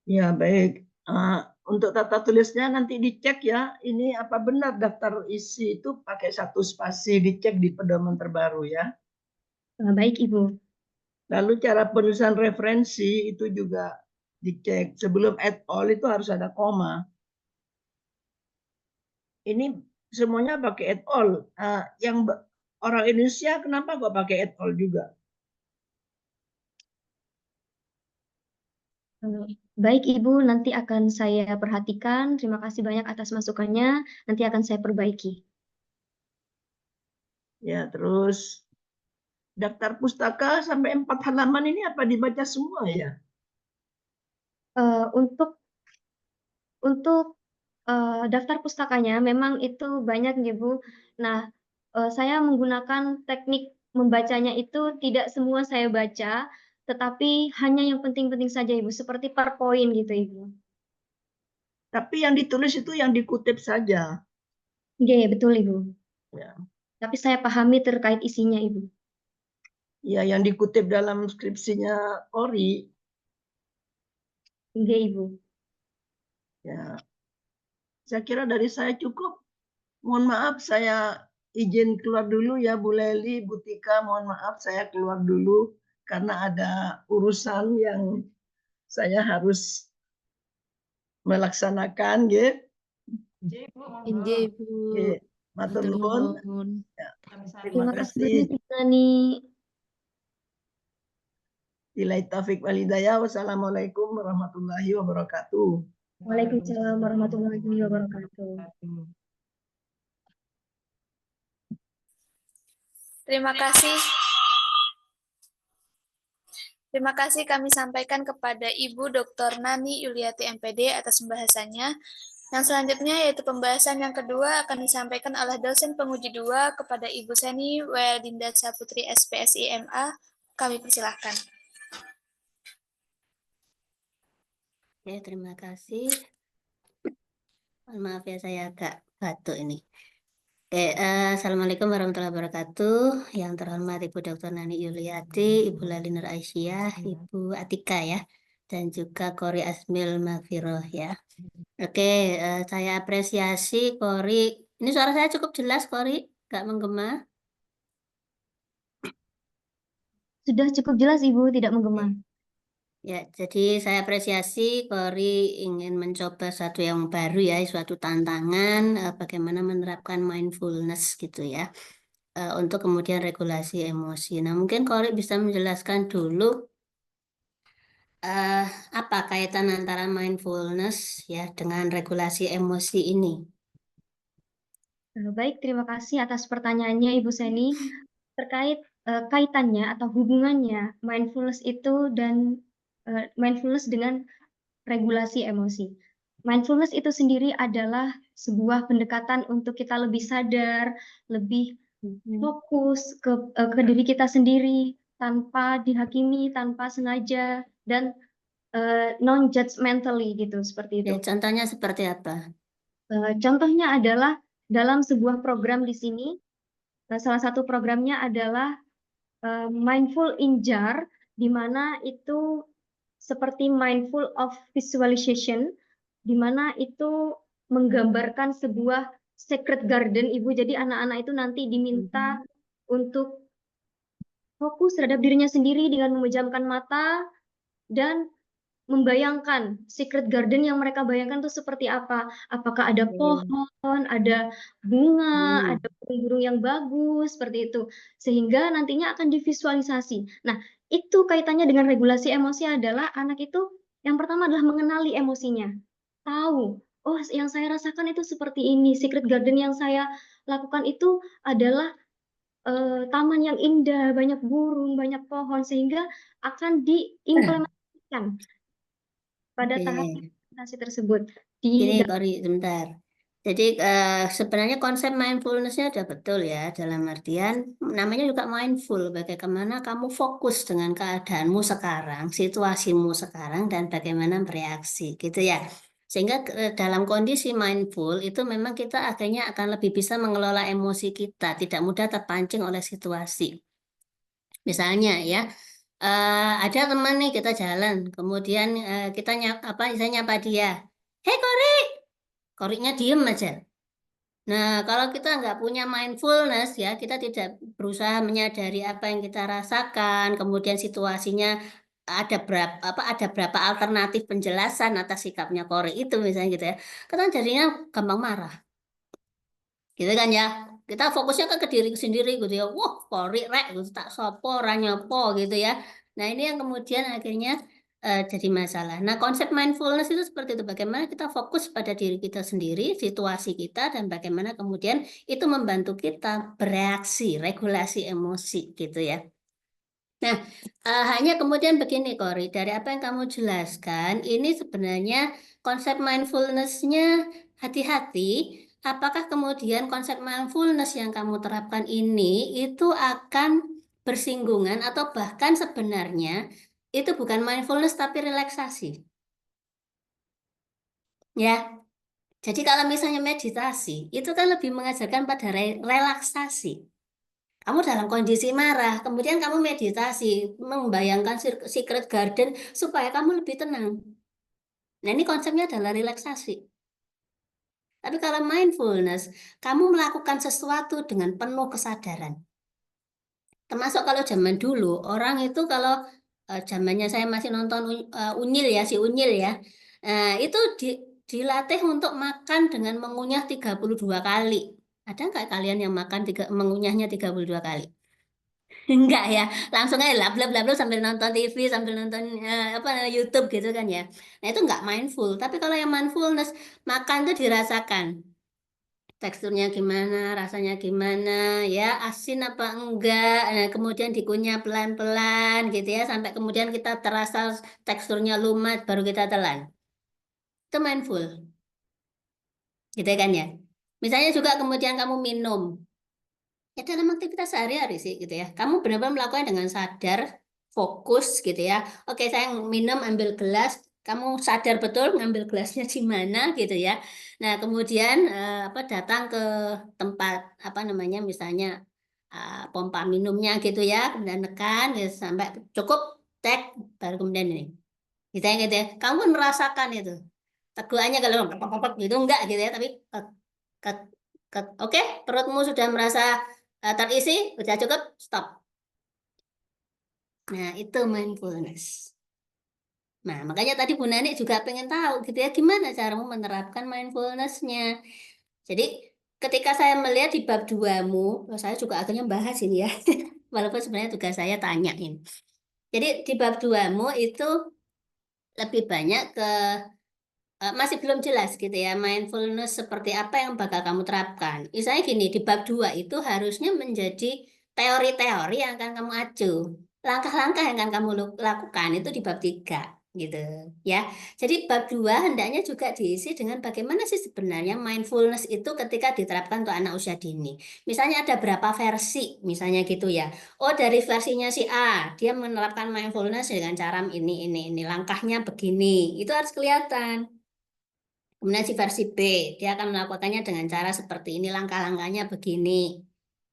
Ya, baik. Untuk tata tulisnya nanti dicek ya. Ini apa benar daftar isi itu pakai satu spasi, dicek di pedoman terbaru ya.
Baik, Ibu.
Lalu cara penulisan referensi itu juga dicek. Sebelum et al itu harus ada koma. Ini semuanya pakai et al. Yang orang Indonesia kenapa kok pakai et al juga?
Baik, Ibu, nanti akan saya perhatikan. Terima kasih banyak atas masukannya. Nanti akan saya perbaiki.
Ya, terus daftar pustaka sampai 4 halaman ini apa dibaca semua ya?
Untuk daftar pustakanya memang itu banyak, Ibu. Nah, saya menggunakan teknik membacanya itu tidak semua saya baca, tetapi hanya yang penting-penting saja, Ibu, seperti per poin gitu, Ibu.
Tapi yang ditulis itu yang dikutip saja.
Iya, betul, Ibu.
Ya.
Tapi saya pahami terkait isinya, Ibu.
Ya, yang dikutip dalam skripsinya Ori.
Iya, Ibu.
Ya, saya kira dari saya cukup. Mohon maaf, saya izin keluar dulu ya, Bu Leli, Bu Tika. Mohon maaf, saya keluar dulu karena ada urusan yang saya harus melaksanakan, gitu.
Injih, Bu.
Matur
Matur
nuwun.
nuwun.
Ya,
Terima
terima
kasih banyak,
kasih.
Tani.
Billahi taufik wal hidayah. Wassalamualaikum warahmatullahi wabarakatuh.
Waalaikumsalam warahmatullahi wabarakatuh.
Terima kasih. Terima kasih kami sampaikan kepada Ibu Dr. Nani Yuliati MPD atas pembahasannya. Yang selanjutnya yaitu pembahasan yang kedua akan disampaikan oleh dosen penguji 2 kepada Ibu Seni Weldinda Saputri SPSI MA. Kami persilahkan.
Ya, terima kasih. Maaf ya, saya agak batuk ini. Oke, Assalamualaikum warahmatullahi wabarakatuh. Yang terhormat Ibu Dr. Nani Yuliati, Ibu Lali Nur Aisyah, Ibu Atika ya. dan juga Kori Asmil Maghfirah ya. Oke, saya apresiasi Kori. Ini suara saya cukup jelas, Kori? Nggak menggema?
Sudah cukup jelas Ibu, tidak menggema.
Ya, jadi saya apresiasi Kori ingin mencoba sesuatu yang baru ya, suatu tantangan bagaimana menerapkan mindfulness gitu ya, untuk kemudian regulasi emosi. Nah, mungkin Kori bisa menjelaskan dulu apa kaitan antara mindfulness ya dengan regulasi emosi ini.
Baik, terima kasih atas pertanyaannya Ibu Seni. Terkait kaitannya atau hubungannya mindfulness itu dan mindfulness dengan regulasi emosi. Mindfulness itu sendiri adalah sebuah pendekatan untuk kita lebih sadar, lebih fokus ke diri kita sendiri tanpa dihakimi, tanpa sengaja, dan non-judgmentally gitu, seperti
Ya,
itu.
contohnya seperti apa?
Contohnya adalah dalam sebuah program di sini, salah satu programnya adalah Mindful in Jar, di mana itu seperti mindful of visualization, di mana itu menggambarkan sebuah sacred garden, Ibu. Jadi anak-anak itu nanti diminta untuk fokus terhadap dirinya sendiri dengan memejamkan mata dan membayangkan secret garden yang mereka bayangkan itu seperti apa. Apakah ada pohon, ada bunga, ada burung-burung yang bagus, seperti itu. Sehingga nantinya akan divisualisasi. Nah, itu kaitannya dengan regulasi emosi adalah anak itu yang pertama adalah mengenali emosinya. Tahu, oh yang saya rasakan itu seperti ini. Secret garden yang saya lakukan itu adalah taman yang indah, banyak burung, banyak pohon, sehingga akan diimplementasikan pada tahap
Oke.
implementasi tersebut.
Gini, Kori, sebentar. Jadi sebenarnya konsep mindfulness-nya udah betul ya, dalam artian namanya juga mindful, bagaimana kamu fokus dengan keadaanmu sekarang, situasimu sekarang, dan bagaimana bereaksi, gitu ya. Sehingga dalam kondisi mindful itu memang kita akhirnya akan lebih bisa mengelola emosi kita, tidak mudah terpancing oleh situasi. Misalnya ya, ada teman nih kita jalan, kemudian kita saya nyapa dia, "Hei Kori," Korinya diem aja. Nah, kalau kita nggak punya mindfulness ya, kita tidak berusaha menyadari apa yang kita rasakan, kemudian situasinya ada berapa alternatif penjelasan atas sikapnya Kori itu misalnya gitu ya. Kita jadinya gampang marah. Gitu kan ya. Kita fokusnya kan ke diri sendiri gitu ya. Wah, Kori rek gitu tak sopo ora nyopo gitu ya. Nah, ini yang kemudian akhirnya jadi masalah. Nah, konsep mindfulness itu seperti itu. Bagaimana kita fokus pada diri kita sendiri, situasi kita, dan bagaimana kemudian itu membantu kita bereaksi, regulasi emosi gitu ya. Nah, hanya kemudian begini, Kori, dari apa yang kamu jelaskan, ini sebenarnya konsep mindfulness-nya hati-hati. Apakah kemudian konsep mindfulness yang kamu terapkan ini itu akan bersinggungan atau bahkan sebenarnya itu bukan mindfulness tapi relaksasi? Ya, jadi kalau misalnya meditasi, itu kan lebih mengajarkan pada relaksasi. Kamu dalam kondisi marah, kemudian kamu meditasi, membayangkan secret garden supaya kamu lebih tenang. Nah, ini konsepnya adalah relaksasi. Tapi kalau mindfulness, kamu melakukan sesuatu dengan penuh kesadaran. Termasuk kalau zaman dulu, orang itu kalau zamannya saya masih nonton Unyil ya, si Unyil ya, itu dilatih untuk makan dengan mengunyah 32 kali. Ada nggak kalian yang makan mengunyahnya 32 kali? Enggak ya, langsung aja lap lap lap lap sambil nonton TV, sambil nonton YouTube gitu kan ya. Nah itu nggak mindful. Tapi kalau yang mindfulness, makan tuh dirasakan. Teksturnya gimana, rasanya gimana, ya asin apa enggak. Nah, kemudian dikunyah pelan-pelan gitu ya, sampai kemudian kita terasa teksturnya lumat, baru kita telan. Itu mindful, gitu kan ya. Misalnya juga kemudian kamu minum. Ya dalam aktivitas sehari-hari sih gitu ya. Kamu benar-benar melakukannya dengan sadar, fokus gitu ya. Oke, saya minum ambil gelas, kamu sadar betul ngambil gelasnya di mana gitu ya. Nah, kemudian datang ke tempat apa namanya misalnya pompa minumnya gitu ya, kemudian tekan gitu, sampai cukup, cek baru kemudian ini. Gitu ya. Kamu pun merasakan itu. Teguhannya kalau gitu enggak gitu ya, tapi oke, perutmu sudah merasa terisi, sudah cukup, stop. Nah, itu mindfulness. Nah, makanya tadi Bu Nani juga pengen tahu gitu ya, gimana caramu menerapkan mindfulness-nya. Jadi, ketika saya melihat di bab 2-mu, saya juga akhirnya bahas ini ya, walaupun sebenarnya tugas saya tanyain. Jadi, di bab 2-mu itu lebih banyak ke masih belum jelas gitu ya, mindfulness seperti apa yang bakal kamu terapkan. Misalnya gini, di bab 2 itu harusnya menjadi teori-teori yang akan kamu acu. Langkah-langkah yang akan kamu lakukan itu di bab 3 gitu ya. Jadi bab 2 hendaknya juga diisi dengan bagaimana sih sebenarnya mindfulness itu ketika diterapkan untuk anak usia dini. Misalnya ada berapa versi misalnya gitu ya. Oh, dari versinya si A, dia menerapkan mindfulness dengan cara ini, langkahnya begini. Itu harus kelihatan. Kemudian si versi B, dia akan melakukannya dengan cara seperti ini, langkah-langkahnya begini,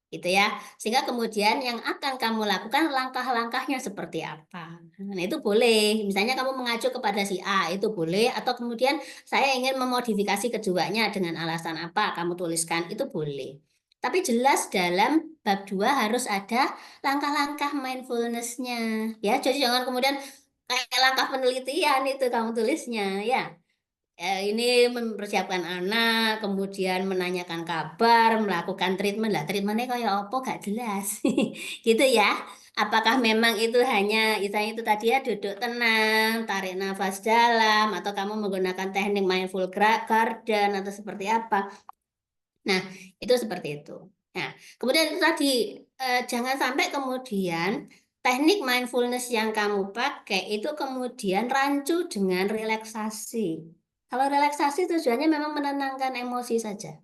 gitu ya. Sehingga kemudian yang akan kamu lakukan langkah-langkahnya seperti apa. Nah, itu boleh. Misalnya kamu mengacu kepada si A, itu boleh. Atau kemudian saya ingin memodifikasi keduanya dengan alasan apa, kamu tuliskan, itu boleh. Tapi jelas dalam bab 2 harus ada langkah-langkah mindfulness-nya. Ya, jadi jangan kemudian kayak langkah penelitian itu kamu tulisnya, ya. Ini mempersiapkan anak, kemudian menanyakan kabar, melakukan treatment. Lah, treatmentnya kayak apa gak jelas. Gitu ya. Apakah memang itu hanya, misalnya itu tadi ya, duduk tenang, tarik nafas dalam, atau kamu menggunakan teknik mindful garden, atau seperti apa. Nah, itu seperti itu. Nah, kemudian itu tadi, jangan sampai kemudian teknik mindfulness yang kamu pakai itu kemudian rancu dengan relaksasi. Kalau relaksasi tujuannya memang menenangkan emosi saja.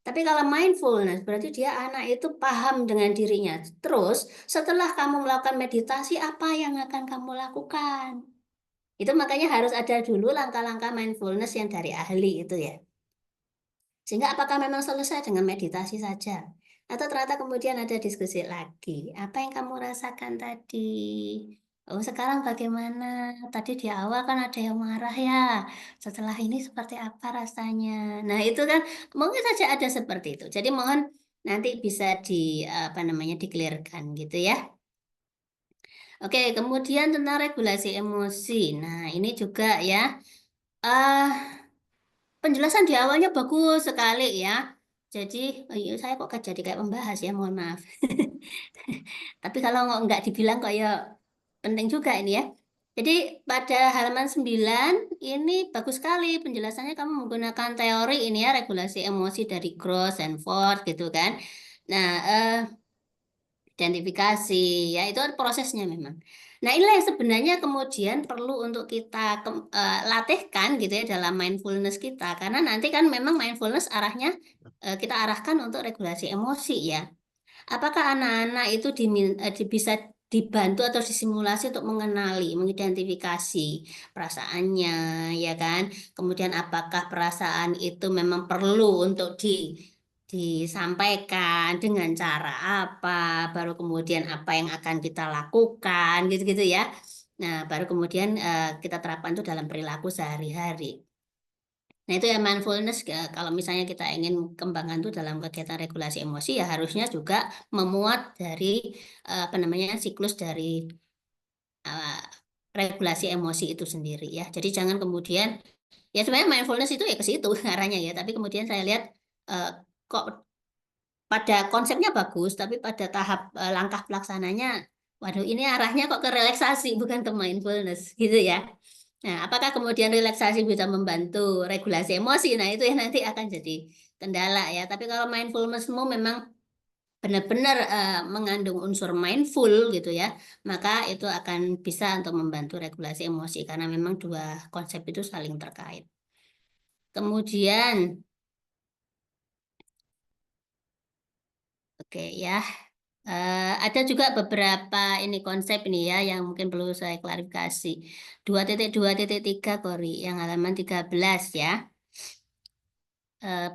Tapi kalau mindfulness berarti dia anak itu paham dengan dirinya. Terus setelah kamu melakukan meditasi, apa yang akan kamu lakukan? Itu makanya harus ada dulu langkah-langkah mindfulness yang dari ahli itu ya. Sehingga apakah memang selesai dengan meditasi saja? Atau ternyata kemudian ada diskusi lagi. Apa yang kamu rasakan tadi? Oh, sekarang bagaimana? Tadi di awal kan ada yang marah ya. Setelah ini seperti apa rasanya? Nah, itu kan mungkin saja ada seperti itu. Jadi mohon nanti bisa apa namanya di-clearkan gitu ya. Oke, kemudian tentang regulasi emosi. Nah, ini juga ya. Penjelasan di awalnya bagus sekali ya. Jadi, saya kok jadi kayak pembahas ya, mohon maaf. Tapi kalau nggak dibilang kok ya penting juga ini ya. Jadi pada halaman 9 ini bagus sekali penjelasannya, kamu menggunakan teori ini ya, regulasi emosi dari Gross and Ford gitu kan. Nah, identifikasi ya, itu prosesnya memang. Nah, inilah yang sebenarnya kemudian perlu untuk kita latihkan gitu ya dalam mindfulness kita, karena nanti kan memang mindfulness arahnya kita arahkan untuk regulasi emosi ya. Apakah anak-anak itu bisa dibantu atau disimulasi untuk mengenali, mengidentifikasi perasaannya, ya kan? Kemudian apakah perasaan itu memang perlu untuk disampaikan dengan cara apa, baru kemudian apa yang akan kita lakukan, gitu-gitu ya. Nah, baru kemudian kita terapkan itu dalam perilaku sehari-hari. Nah, itu ya mindfulness, kalau misalnya kita ingin kembangkan itu dalam kegiatan regulasi emosi, ya harusnya juga memuat dari apa namanya siklus dari regulasi emosi itu sendiri ya. Jadi jangan kemudian, ya sebenarnya mindfulness itu ya ke situ arahnya ya, tapi kemudian saya lihat kok pada konsepnya bagus, tapi pada tahap langkah pelaksananya, waduh ini arahnya kok ke relaksasi bukan ke mindfulness gitu ya. Nah, apakah kemudian relaksasi bisa membantu regulasi emosi? Nah, itu yang nanti akan jadi kendala ya. Tapi kalau mindfulnessmu memang benar-benar mengandung unsur mindful gitu ya, maka itu akan bisa untuk membantu regulasi emosi karena memang dua konsep itu saling terkait. Kemudian, oke ya, ada juga beberapa ini konsep ini ya yang mungkin perlu saya klarifikasi. 2.2.3 Kori yang halaman 13 ya.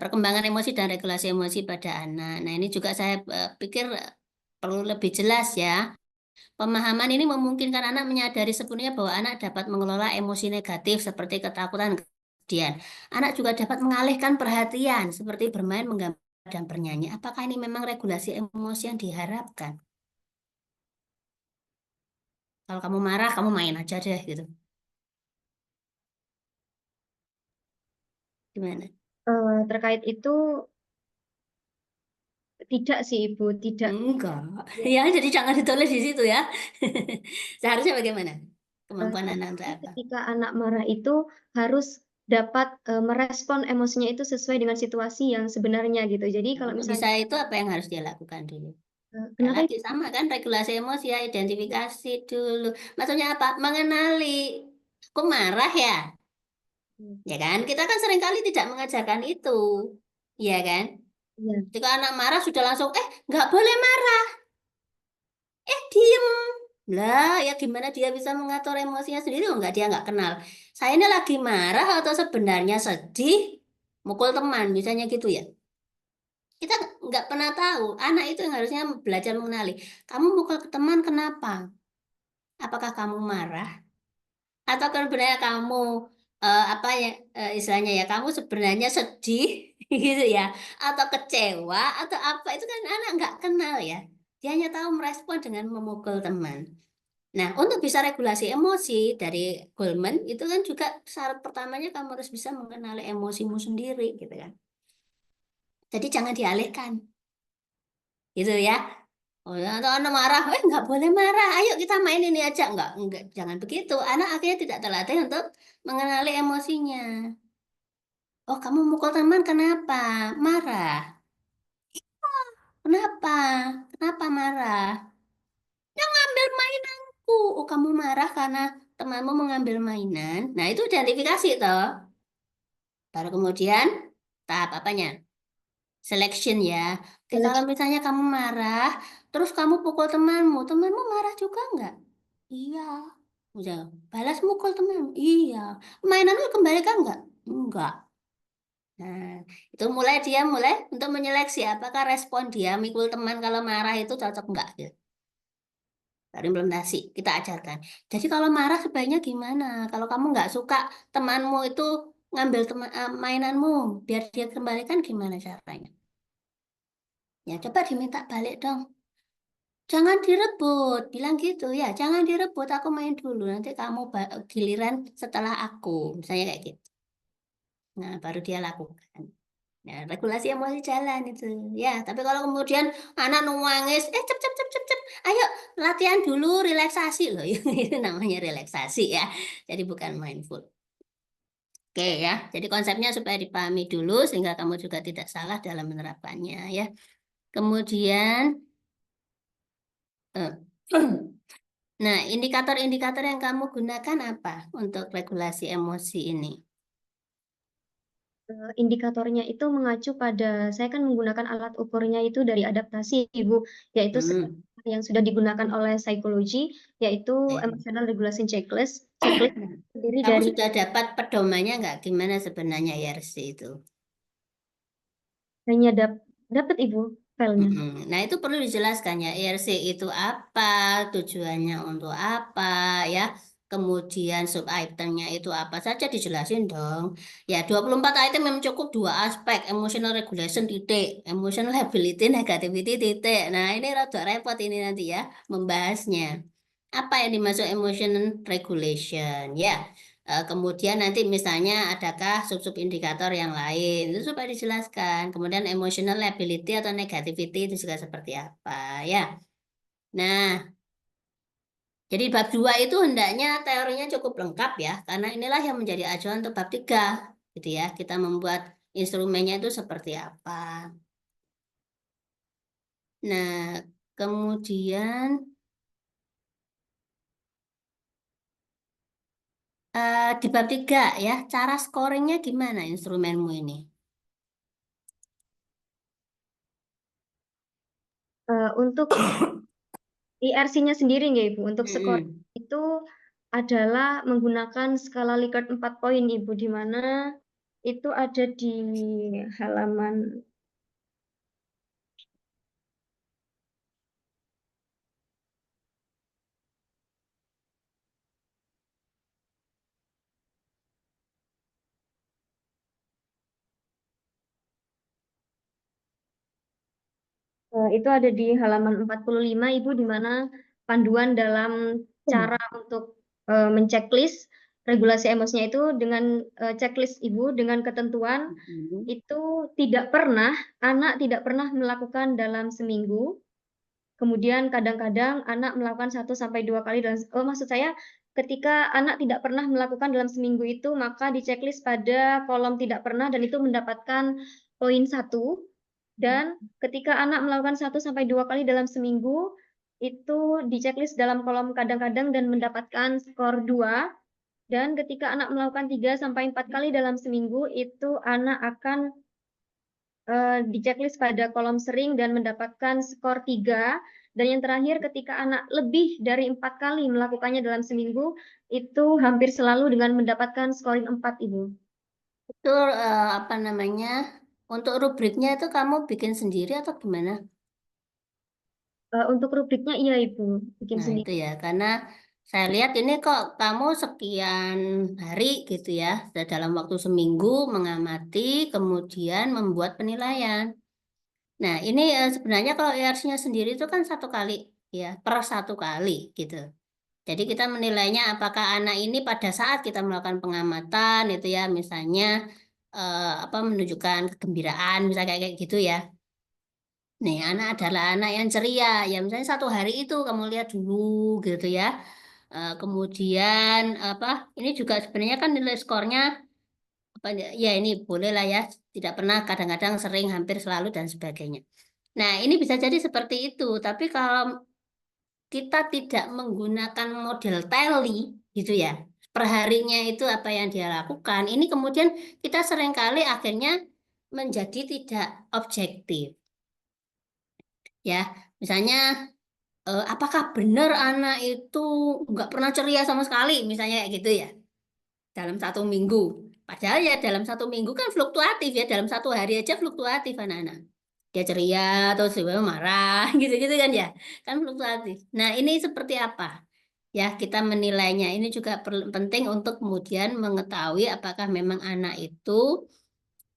Perkembangan emosi dan regulasi emosi pada anak. Nah, ini juga saya pikir perlu lebih jelas ya. Pemahaman ini memungkinkan anak menyadari sepenuhnya bahwa anak dapat mengelola emosi negatif seperti ketakutan, kesedihan. Anak juga dapat mengalihkan perhatian seperti bermain, menggambar, dan bernyanyi. Apakah ini memang regulasi emosi yang diharapkan? Kalau kamu marah, kamu main aja deh gitu. Gimana?
Terkait itu tidak sih Ibu, tidak.
Enggak.
Ya,
Ya, jadi jangan ditulis di situ ya. Seharusnya bagaimana? Kemampuan
eh,
anak untuk apa?
ketika anak marah itu harus dapat merespon emosinya itu sesuai dengan situasi yang sebenarnya gitu. Jadi kalau
Untuk
misalnya
bisa itu apa yang harus dia lakukan dulu? Ya,
kenapa
lagi sama kan regulasi emosi ya, identifikasi dulu. Maksudnya apa? Mengenali. Aku marah ya. Ya kan? Kita kan seringkali tidak mengajarkan itu. Iya kan?
ya,
Jika anak marah sudah langsung, nggak boleh marah. Diem. Lah, ya gimana dia bisa mengatur emosinya sendiri? Oh, enggak, dia nggak kenal. Saya ini lagi marah atau sebenarnya sedih, mukul teman, misalnya gitu ya. Kita nggak pernah tahu. Anak itu yang harusnya belajar mengenali. Kamu mukul ke teman kenapa? Apakah kamu marah? Atau kan sebenarnya kamu apa ya istilahnya ya kamu sebenarnya sedih gitu ya atau kecewa atau apa itu kan anak nggak kenal ya dia hanya tahu merespon dengan memukul teman. Nah untuk bisa regulasi emosi dari Goleman itu kan juga syarat pertamanya kamu harus bisa mengenali emosimu sendiri gitu kan, jadi jangan dialihkan gitu ya. Oh ya, atau anak marah, nggak boleh marah. Ayo kita main ini aja. Enggak, jangan begitu. Anak akhirnya tidak terlatih untuk mengenali emosinya. Oh, kamu mukul teman kenapa? Marah. Kenapa? Kenapa marah? Yang ngambil mainanku. Oh, kamu marah karena temanmu mengambil mainan. Nah, itu identifikasi toh. Baru kemudian tahap apanya? Selection ya. Oke, kalau
selection.
misalnya kamu marah, terus kamu pukul temanmu, temanmu marah juga nggak? Iya. Udah, balas mukul teman. Iya. Mainanmu kembalikan nggak? Enggak. Nah, itu dia mulai untuk menyeleksi apakah respon dia mikul teman kalau marah itu cocok nggak gitu. Baru implementasi, kita ajarkan. Jadi kalau marah sebaiknya gimana? Kalau kamu nggak suka temanmu itu ngambil mainanmu, biar dia kembalikan gimana caranya? Ya coba diminta balik dong. Jangan direbut, bilang gitu ya. Jangan direbut, aku main dulu. Nanti kamu giliran setelah aku, misalnya kayak gitu. Nah, baru dia lakukan. Nah, regulasi emosi jalan itu. Ya, tapi kalau kemudian anak nangis, cep cep cep cep cep. Ayo latihan dulu, relaksasi loh. Itu namanya relaksasi ya. Jadi bukan mindful. Oke ya. Jadi konsepnya supaya dipahami dulu sehingga kamu juga tidak salah dalam menerapkannya ya. Kemudian eh, nah, indikator-indikator yang kamu gunakan apa untuk regulasi emosi ini?
Indikatornya itu mengacu pada, saya kan menggunakan alat ukurnya itu dari adaptasi, Ibu, yaitu
Hmm.
yang sudah digunakan oleh psikologi, yaitu Emotional Regulation Checklist. Checklist terdiri
Kamu
dari,
sudah dapat pedomannya nggak? Gimana sebenarnya IRC itu?
hanya dapat Ibu filenya.
Nah, itu perlu dijelaskan ya, IRC itu apa, tujuannya untuk apa, ya. Kemudian sub itemnya itu apa saja dijelasin dong. Ya, 24 item yang cukup dua aspek, emotional regulation titik, emotional ability, negativity titik. Nah, ini rada repot ini nanti ya, membahasnya. Apa yang dimaksud emotional regulation? Ya, kemudian nanti misalnya adakah sub-sub indikator yang lain itu supaya dijelaskan. Kemudian emotional ability atau negativity itu juga seperti apa ya. Nah, jadi bab 2 itu hendaknya teorinya cukup lengkap ya, karena inilah yang menjadi acuan untuk bab 3 gitu ya. Kita membuat instrumennya itu seperti apa. Nah, kemudian di bab 3 ya, cara scoringnya gimana instrumenmu ini?
Untuk IRC-nya sendiri nggak Ibu, untuk skor
Mm-mm.
itu adalah menggunakan skala Likert 4 poin Ibu, di mana itu ada di halaman, itu ada di halaman 45 Ibu, di mana panduan dalam cara untuk menceklis regulasi emosinya itu dengan checklist Ibu dengan ketentuan itu anak tidak pernah melakukan dalam seminggu. Kemudian kadang-kadang anak melakukan 1-2 kali dalam maksud saya ketika anak tidak pernah melakukan dalam seminggu itu maka di checklist pada kolom tidak pernah dan itu mendapatkan poin 1. Dan ketika anak melakukan 1-2 kali dalam seminggu itu di checklist dalam kolom kadang-kadang dan mendapatkan skor 2. Dan ketika anak melakukan 3-4 kali dalam seminggu itu anak akan di checklist pada kolom sering dan mendapatkan skor 3. Dan yang terakhir ketika anak lebih dari 4 kali melakukannya dalam seminggu itu hampir selalu dengan mendapatkan scoring 4 Ibu.
Itu apa namanya? Untuk rubriknya itu kamu bikin sendiri atau gimana?
Untuk rubriknya iya Ibu, bikin
Nah,
sendiri.
itu ya, karena saya lihat ini kok kamu sekian hari gitu ya, dalam waktu seminggu mengamati, kemudian membuat penilaian. Nah, ini sebenarnya kalau ERC-nya sendiri itu kan 1 kali ya, per 1 kali gitu. Jadi kita menilainya apakah anak ini pada saat kita melakukan pengamatan itu ya, misalnya apa menunjukkan kegembiraan, misalnya kayak gitu ya. Nih, anak adalah anak yang ceria. Ya, misalnya 1 hari itu kamu lihat dulu gitu ya. Kemudian apa? Ini juga sebenarnya kan nilai skornya apa ya ini boleh lah ya. Tidak pernah, kadang-kadang, sering, hampir selalu dan sebagainya. Nah, ini bisa jadi seperti itu. Tapi kalau kita tidak menggunakan model tally gitu ya. Perharinya itu apa yang dia lakukan. Ini kemudian kita seringkali akhirnya menjadi tidak objektif. Ya, misalnya apakah benar anak itu nggak pernah ceria sama sekali, misalnya kayak gitu ya, dalam 1 minggu. Padahal ya dalam 1 minggu kan fluktuatif ya, dalam 1 hari aja fluktuatif anak-anak. Dia ceria, terus tiba-tiba marah, gitu-gitu kan ya, kan fluktuatif. Nah ini seperti apa? Ya kita menilainya, ini juga penting untuk kemudian mengetahui apakah memang anak itu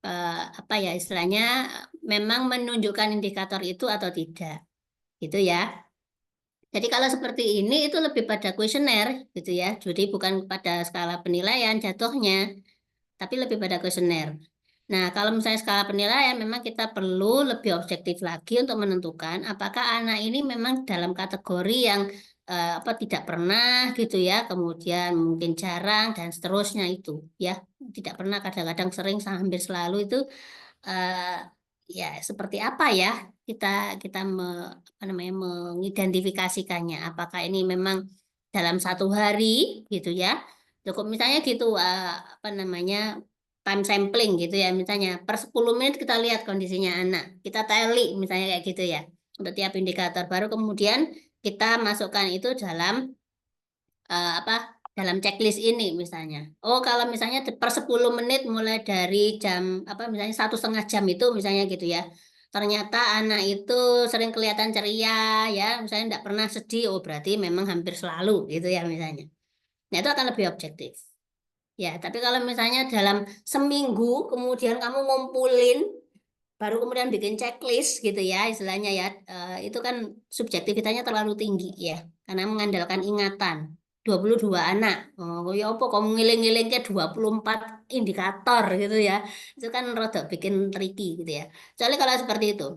apa ya istilahnya memang menunjukkan indikator itu atau tidak, gitu ya. Jadi kalau seperti ini itu lebih pada kuesioner gitu ya. Jadi bukan pada skala penilaian jatuhnya, tapi lebih pada kuesioner. Nah, kalau misalnya skala penilaian memang kita perlu lebih objektif lagi untuk menentukan apakah anak ini memang dalam kategori yang apa tidak pernah gitu ya, kemudian mungkin jarang dan seterusnya itu ya. Tidak pernah, kadang-kadang, sering, hampir selalu itu ya seperti apa ya kita kita apa namanya mengidentifikasikannya, apakah ini memang dalam 1 hari gitu ya, cukup misalnya gitu apa namanya time sampling gitu ya, misalnya per 10 menit kita lihat kondisinya anak, kita tally misalnya kayak gitu ya untuk tiap indikator, baru kemudian kita masukkan itu dalam apa dalam checklist ini misalnya. Oh, kalau misalnya per 10 menit mulai dari jam apa misalnya 1,5 jam itu misalnya gitu ya. Ternyata anak itu sering kelihatan ceria ya, misalnya tidak pernah sedih. Oh, berarti memang hampir selalu gitu ya misalnya. Nah, itu akan lebih objektif. Ya, tapi kalau misalnya dalam seminggu kemudian kamu ngumpulin baru kemudian bikin checklist gitu ya istilahnya ya, itu kan subjektivitasnya terlalu tinggi ya karena mengandalkan ingatan 22 anak. Oh ya apa kamu ngiling-ngiling ke 24 indikator gitu ya, itu kan rada bikin tricky gitu ya, soalnya kalau seperti itu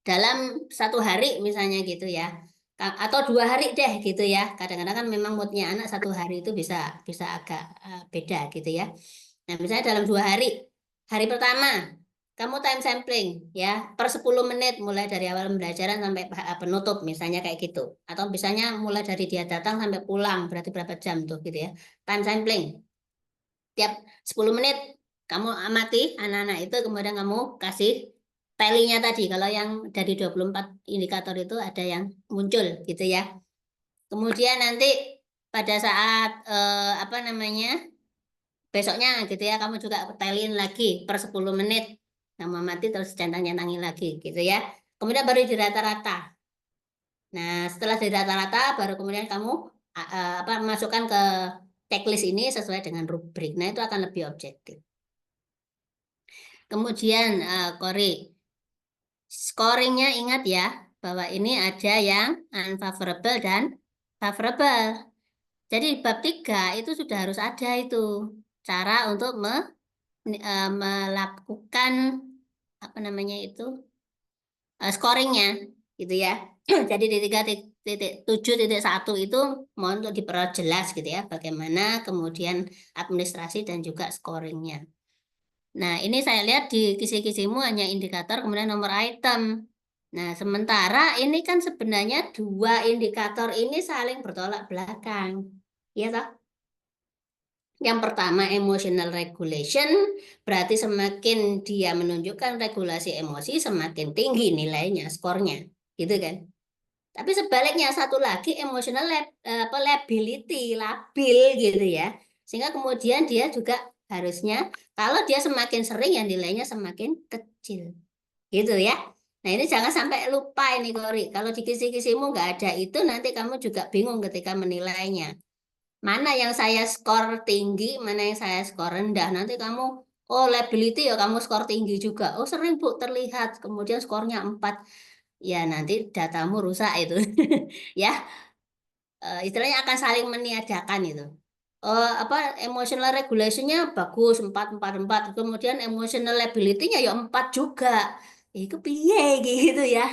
dalam 1 hari misalnya gitu ya, atau 2 hari deh gitu ya, kadang-kadang kan memang moodnya anak 1 hari itu bisa bisa agak beda gitu ya. Nah misalnya dalam 2 hari, hari pertama kamu time sampling ya per 10 menit mulai dari awal pembelajaran sampai penutup misalnya kayak gitu, atau misalnya mulai dari dia datang sampai pulang berarti berapa jam tuh gitu ya, time sampling tiap 10 menit kamu amati anak-anak itu, kemudian kamu kasih tally-nya tadi, kalau yang dari 24 indikator itu ada yang muncul gitu ya. Kemudian nanti pada saat apa namanya besoknya gitu ya, kamu juga tellyin lagi per 10 menit. Kamu amati terus centang-centangin lagi gitu ya. Kemudian baru di rata-rata. Nah, setelah di rata-rata baru kemudian kamu apa masukkan ke checklist ini sesuai dengan rubrik. Nah, itu akan lebih objektif. Kemudian Kori, Scoringnya ingat ya, bahwa ini ada yang unfavorable dan favorable. Jadi di bab 3 itu sudah harus ada itu cara untuk melakukan apa namanya itu scoringnya gitu ya. Jadi di 3.7.1 itu mohon untuk diperjelas gitu ya, bagaimana kemudian administrasi dan juga scoringnya. Nah, ini saya lihat di kisi-kisimu hanya indikator kemudian nomor item. Nah, sementara ini kan sebenarnya dua indikator ini saling bertolak belakang. Iya toh? Yang pertama emotional regulation, berarti semakin dia menunjukkan regulasi emosi, semakin tinggi nilainya, skornya. Gitu kan? Tapi sebaliknya satu lagi emotional lability, labil gitu ya. Sehingga kemudian dia juga harusnya kalau dia semakin sering ya nilainya semakin kecil. Gitu ya. Nah, ini jangan sampai lupa ini Kori. Kalau di kisi-kisimu nggak ada itu nanti kamu juga bingung ketika menilainya. Mana yang saya skor tinggi, mana yang saya skor rendah. Nanti kamu, oh liability ya kamu skor tinggi juga. Oh sering Bu terlihat, kemudian skornya 4. Ya nanti datamu rusak itu. Ya, istilahnya akan saling meniadakan itu. Apa emotional regulationnya bagus 4. Kemudian emotional liability-nya ya 4 juga. Itu piye gitu ya.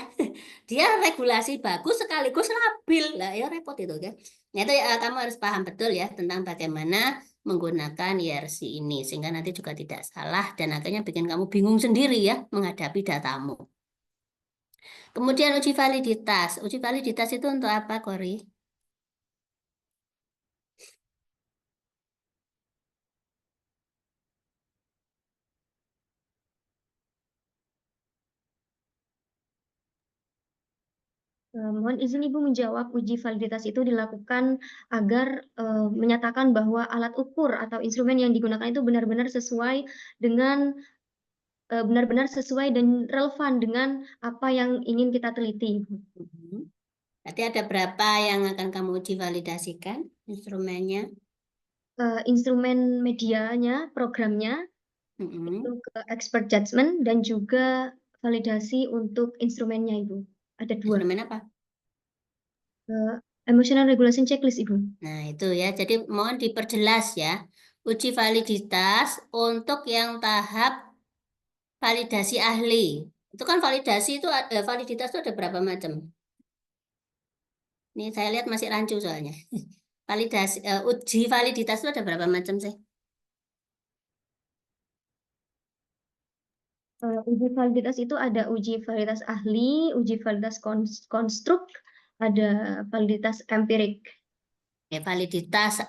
Dia regulasi bagus sekaligus labil. Lah ya repot itu kan. Nah, itu kamu harus paham betul ya tentang bagaimana menggunakan IRC ini sehingga nanti juga tidak salah dan akhirnya bikin kamu bingung sendiri ya menghadapi datamu. Kemudian uji validitas. Uji validitas itu untuk apa, Kori?
Mohon izin Ibu menjawab, uji validitas itu dilakukan agar menyatakan bahwa alat ukur atau instrumen yang digunakan itu benar-benar sesuai dengan benar-benar sesuai dan relevan dengan apa yang ingin kita teliti.
Berarti ada berapa yang akan kamu uji validasikan instrumennya?
Instrumen medianya, programnya, itu ke expert judgment dan juga validasi untuk instrumennya Ibu. Ada 2.
Instrumen apa?
Emotional regulation checklist Ibu.
Nah itu ya, jadi mohon diperjelas ya. Uji validitas untuk yang tahap validasi ahli. Itu kan validasi itu validitas itu ada berapa macam? Ini saya lihat masih rancu soalnya. Validasi uji validitas itu ada berapa macam sih?
Uji validitas itu ada uji validitas ahli, uji validitas konstruk, ada validitas empirik.
Ya, validitas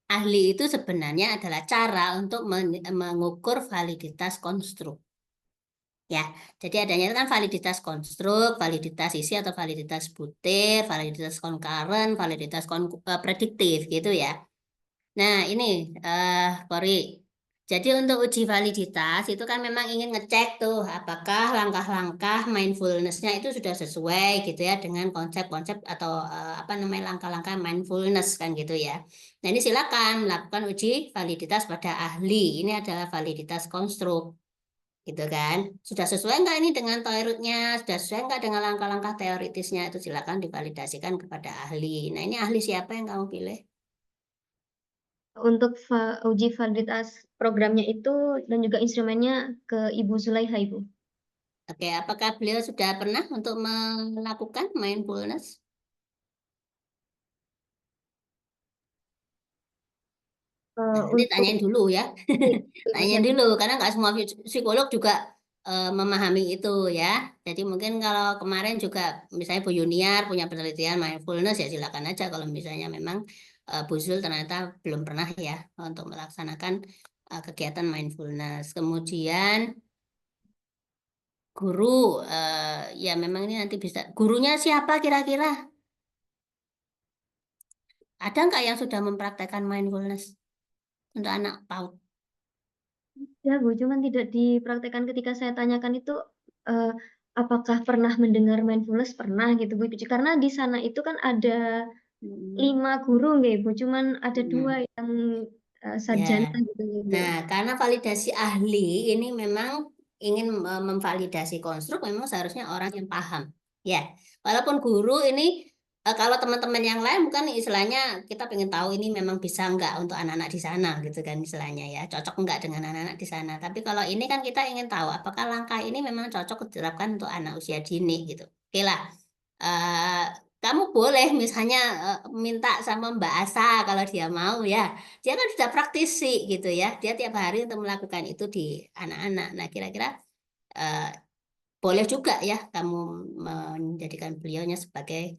ahli itu sebenarnya adalah cara untuk mengukur validitas konstruk. Ya, jadi adanya itu kan validitas konstruk, validitas isi atau validitas butir, validitas concurrent, validitas prediktif gitu ya. Nah, ini Kori. Jadi untuk uji validitas itu kan memang ingin ngecek tuh apakah langkah-langkah mindfulness-nya itu sudah sesuai gitu ya dengan konsep-konsep atau apa namanya langkah-langkah mindfulness kan gitu ya. Nah, ini silakan melakukan uji validitas pada ahli. Ini adalah validitas konstruk gitu kan. Sudah sesuai nggak ini dengan teorinya? Sudah sesuai nggak dengan langkah-langkah teoritisnya? Itu silakan divalidasikan kepada ahli. Nah, ini ahli siapa yang kamu pilih?
Untuk uji validitas programnya itu dan juga instrumennya ke Ibu Zulaiha, Ibu.
Oke, apakah beliau sudah pernah untuk melakukan mindfulness? Nanti tanyain dulu ya. Tanyain dulu, karena nggak semua psikolog juga memahami itu ya. Jadi mungkin kalau kemarin juga misalnya Bu Yuniar punya penelitian mindfulness ya silakan aja kalau misalnya memang Bu Zul ternyata belum pernah ya untuk melaksanakan kegiatan mindfulness. Kemudian guru, ya memang ini nanti bisa. Gurunya siapa kira-kira? Ada nggak yang sudah mempraktekkan mindfulness untuk anak PAUD?
Ya, Bu, cuman tidak dipraktekkan ketika saya tanyakan itu apakah pernah mendengar mindfulness? Pernah gitu, Bu. Karena di sana itu kan ada 5 guru nggih, Bu, cuman ada 2 yang sarjana gitu, Bu.
Nah, karena validasi ahli ini memang ingin memvalidasi konstruk memang seharusnya orang yang paham. Ya, walaupun guru ini kalau teman-teman yang lain bukan istilahnya kita pengen tahu ini memang bisa enggak untuk anak-anak di sana gitu kan istilahnya ya, cocok enggak dengan anak-anak di sana. Tapi kalau ini kan kita ingin tahu apakah langkah ini memang cocok diterapkan untuk anak usia dini gitu. Oke lah. Kamu boleh misalnya minta sama Mbak Asa kalau dia mau ya. Dia kan sudah praktisi gitu ya. Dia tiap hari untuk melakukan itu di anak-anak. Nah, kira-kira boleh juga ya kamu menjadikan beliaunya sebagai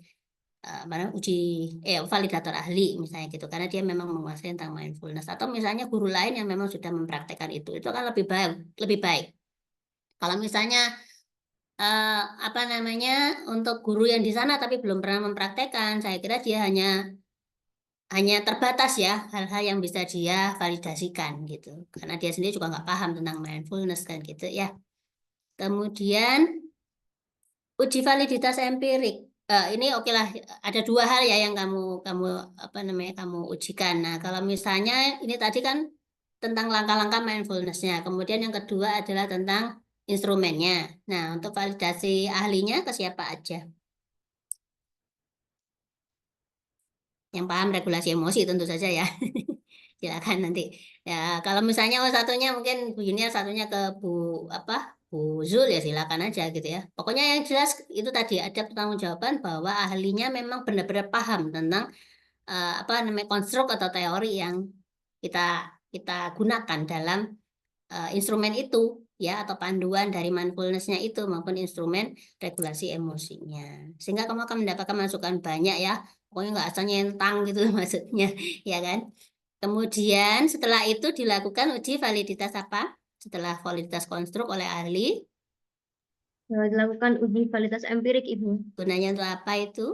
validator ahli misalnya gitu. Karena dia memang menguasai tentang mindfulness. Atau misalnya guru lain yang memang sudah mempraktekkan itu kan lebih baik. Kalau misalnya untuk guru yang di sana tapi belum pernah mempraktekkan, saya kira dia hanya terbatas ya hal-hal yang bisa dia validasikan gitu, karena dia sendiri juga nggak paham tentang mindfulness kan gitu ya. Kemudian uji validitas empirik. Ini oke lah, ada 2 hal ya yang kamu ujikan. Nah, kalau misalnya ini tadi kan tentang langkah-langkah mindfulness-nya. Kemudian yang kedua adalah tentang instrumennya. Nah, untuk validasi ahlinya ke siapa aja? Yang paham regulasi emosi tentu saja ya. Silakan nanti. Ya, kalau misalnya satunya mungkin Bu Junior, satunya ke Bu Zul ya silakan aja gitu ya. Pokoknya yang jelas itu tadi ada pertanggungjawaban bahwa ahlinya memang benar-benar paham tentang konstruk atau teori yang kita gunakan dalam instrumen itu ya, atau panduan dari mindfulness-nya itu maupun instrumen regulasi emosinya. Sehingga kamu akan mendapatkan masukan banyak ya. Pokoknya nggak asal nyentang gitu maksudnya, ya kan? Kemudian setelah itu dilakukan uji validitas apa? Setelah validitas konstruk oleh ahli.
Dilakukan uji validitas empirik, Ibu.
Gunanya untuk apa itu?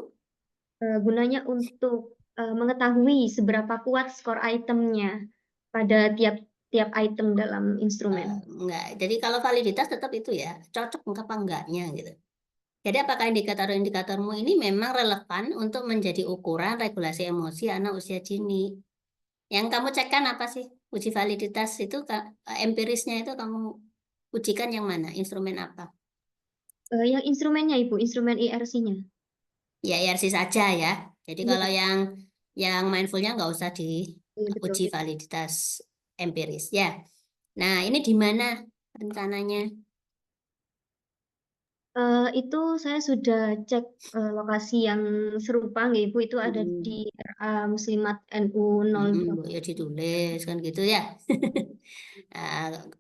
Gunanya untuk mengetahui seberapa kuat skor itemnya pada tiap item dalam instrumen.
Enggak. Jadi kalau validitas tetap itu ya, cocok apa enggaknya gitu. Jadi apakah indikator-indikatormu ini memang relevan untuk menjadi ukuran regulasi emosi anak usia dini? Yang kamu cekkan apa sih? Uji validitas itu empirisnya itu kamu ujikan yang mana? Instrumen apa?
Yang instrumennya, Ibu, instrumen IRC-nya.
Ya, IRC saja ya. Jadi kalau yang mindfulnya nggak usah diuji validitas empiris ya. Nah, ini di mana rencananya?
Itu saya sudah cek lokasi yang serupa, nggak Ibu, itu ada di RA Muslimat NU 02.
Ya ditulis kan gitu ya.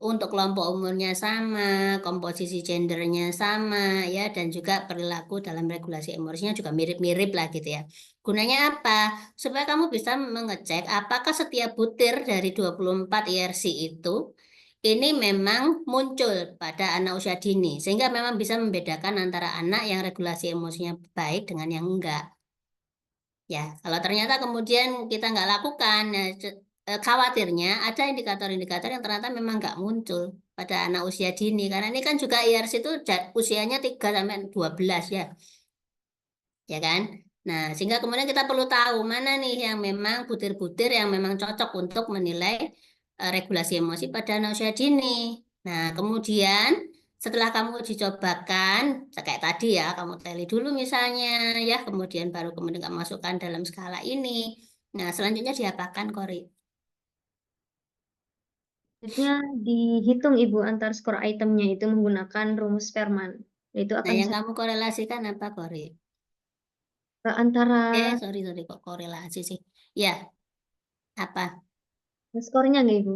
Untuk kelompok umurnya sama, komposisi gendernya sama ya, dan juga perilaku dalam regulasi emosinya juga mirip-mirip lah gitu ya. Gunanya apa? Supaya kamu bisa mengecek apakah setiap butir dari 24 IRC itu ini memang muncul pada anak usia dini, sehingga memang bisa membedakan antara anak yang regulasi emosinya baik dengan yang enggak. Ya, kalau ternyata kemudian kita nggak lakukan, khawatirnya ada indikator-indikator yang ternyata memang nggak muncul pada anak usia dini. Karena ini kan juga IRC itu usianya 3-12 ya. Ya kan? Nah, sehingga kemudian kita perlu tahu mana nih yang memang butir-butir yang memang cocok untuk menilai regulasi emosi pada anak usia dini. Nah, kemudian setelah kamu uji cobakan, kayak tadi ya, kamu teli dulu misalnya, ya, kemudian kemudian kamu masukkan dalam skala ini. Nah, selanjutnya diapakan, Kori?
Selanjutnya dihitung, Ibu, antar skor itemnya itu menggunakan rumus Fermat. Itu
Nah,
akan
yang kamu korelasikan apa, Kori?
antara
Sorry, kok korelasi sih? Ya, apa?
skornya, nggak Ibu?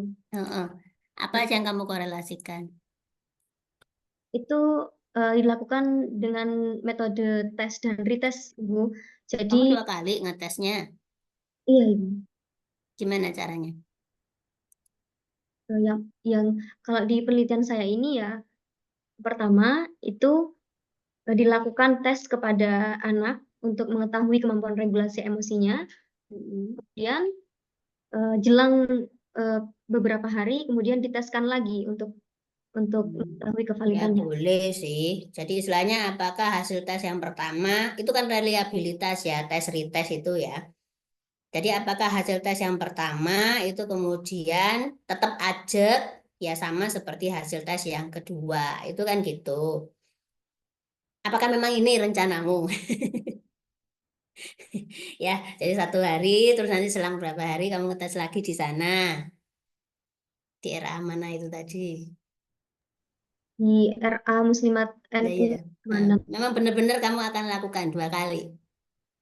Apa aja yang kamu korelasikan?
Itu dilakukan dengan metode tes dan retest, Ibu. Jadi
Kamu 2 kali ngetesnya.
iya, Ibu.
Gimana caranya?
Yang kalau di penelitian saya ini ya, pertama itu dilakukan tes kepada anak untuk mengetahui kemampuan regulasi emosinya. Kemudian jelang beberapa hari kemudian diteskan lagi untuk mengetahui
Ya
kevalidannya.
boleh sih. Jadi istilahnya apakah hasil tes yang pertama itu kan reliabilitas ya, tes retest itu ya. Jadi apakah hasil tes yang pertama itu kemudian tetap ajak ya sama seperti hasil tes yang kedua. Itu kan gitu. Apakah memang ini rencanamu? Ya, jadi 1 hari, terus nanti selang berapa hari kamu ngetes lagi di sana. Di RA mana itu tadi?
Di RA Muslimat
Ya,
NU
ya. Nah,
26.
memang benar-benar kamu akan lakukan 2 kali.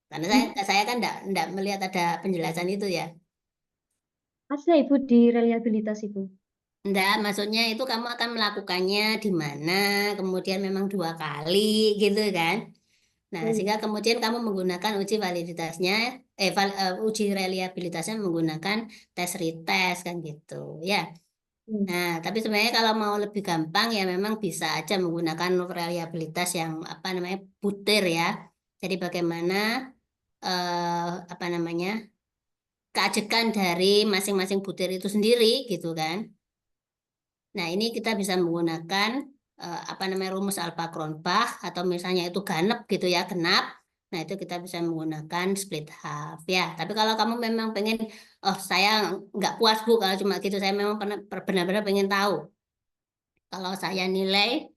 Karena saya kan enggak melihat ada penjelasan itu ya.
Ada Ibu di reliabilitas itu.
Enggak, maksudnya itu kamu akan melakukannya di mana, kemudian memang 2 kali gitu kan. Nah,
Oh,
sehingga
iya.
kemudian kamu menggunakan uji validitasnya, uji reliabilitasnya menggunakan tes retest kan gitu ya. Nah, tapi sebenarnya kalau mau lebih gampang ya memang bisa aja menggunakan reliabilitas yang apa namanya butir ya. Jadi bagaimana apa namanya keajekan dari masing-masing butir itu sendiri gitu kan. Nah, ini kita bisa menggunakan apa namanya rumus Alpha-Kronbach atau misalnya itu ganep gitu ya, genap. Nah, itu kita bisa menggunakan split half ya. Tapi kalau kamu memang pengen, oh saya nggak puas Bu kalau cuma gitu, saya memang benar-benar pengen tahu. Kalau saya nilai,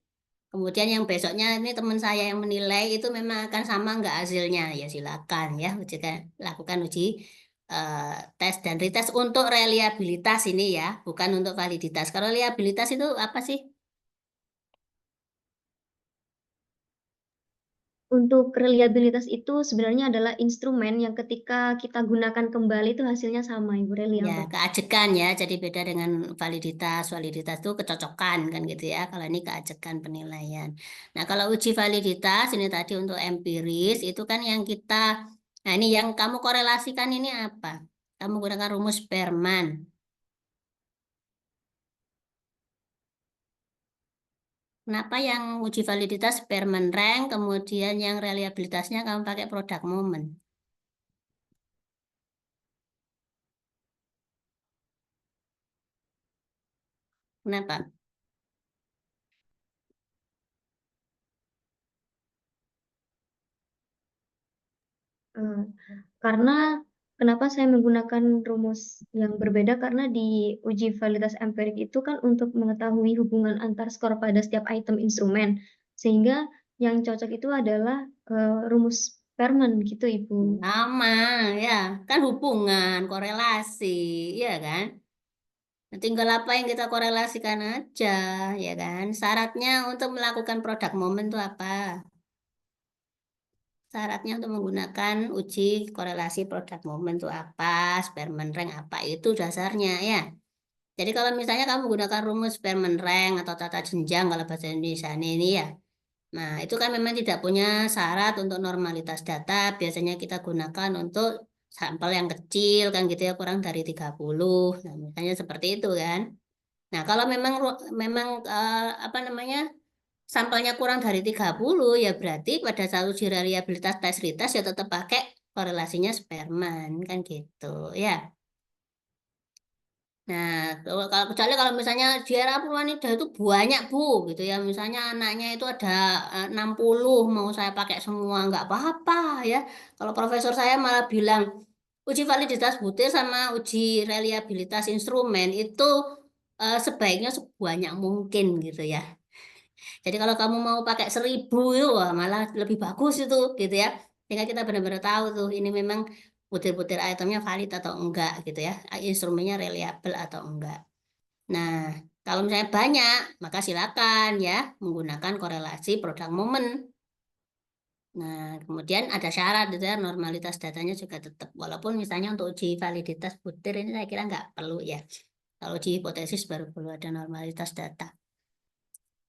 kemudian yang besoknya ini teman saya yang menilai itu memang akan sama nggak hasilnya, ya silakan ya, lakukan uji eh, tes dan retest untuk reliabilitas ini ya, bukan untuk validitas. Kalau reliabilitas itu apa sih?
Untuk reliabilitas itu sebenarnya adalah instrumen yang ketika kita gunakan kembali itu hasilnya sama, Ibu,
Ya,
reliable.
keajekan ya, jadi beda dengan validitas. Validitas itu kecocokan kan gitu ya. Kalau ini keajekan penilaian. Nah, kalau uji validitas ini tadi untuk empiris itu kan yang kita, nah ini yang kamu korelasikan ini apa? Kamu gunakan rumus Spearman. Kenapa yang uji validitas Spearman rank, kemudian yang reliabilitasnya kamu pakai product moment? Kenapa?
Eh, Karena kenapa saya menggunakan rumus yang berbeda? Karena di uji validitas empirik itu kan untuk mengetahui hubungan antar skor pada setiap item instrumen. Sehingga yang cocok itu adalah rumus Spearman gitu, Ibu.
Sama ya, kan hubungan, korelasi, ya kan? Nah, tinggal apa yang kita korelasikan aja, ya kan? Syaratnya untuk melakukan product moment itu apa? Syaratnya untuk menggunakan uji korelasi product moment itu apa? Spearman rank apa? Itu dasarnya ya. Jadi kalau misalnya kamu menggunakan rumus Spearman rank atau tata jenjang kalau bahasa Indonesia ini ya. Nah, itu kan memang tidak punya syarat untuk normalitas data. Biasanya kita gunakan untuk sampel yang kecil kan gitu ya, kurang dari 30. Nah, misalnya seperti itu kan. Nah, kalau memang apa namanya? Sampelnya kurang dari 30 ya berarti pada saat uji reliabilitas tes retest ya tetap pakai korelasinya Spearman kan gitu ya. Nah, kecuali kalau misalnya di era Purwanida itu banyak Bu gitu ya. Misalnya anaknya itu ada 60 mau saya pakai semua nggak apa-apa ya. Kalau profesor saya malah bilang uji validitas butir sama uji reliabilitas instrumen itu sebaiknya sebanyak mungkin gitu ya. Jadi kalau kamu mau pakai 1000 itu wah, malah lebih bagus itu gitu ya. Sehingga kita benar-benar tahu tuh ini memang butir-butir itemnya valid atau enggak gitu ya. Instrumennya reliable atau enggak. Nah, kalau misalnya banyak, maka silakan ya menggunakan korelasi product moment. Nah, kemudian ada syarat gitu ya, normalitas datanya juga tetap. Walaupun misalnya untuk uji validitas butir ini saya kira nggak perlu ya. Kalau uji hipotesis baru perlu ada normalitas data.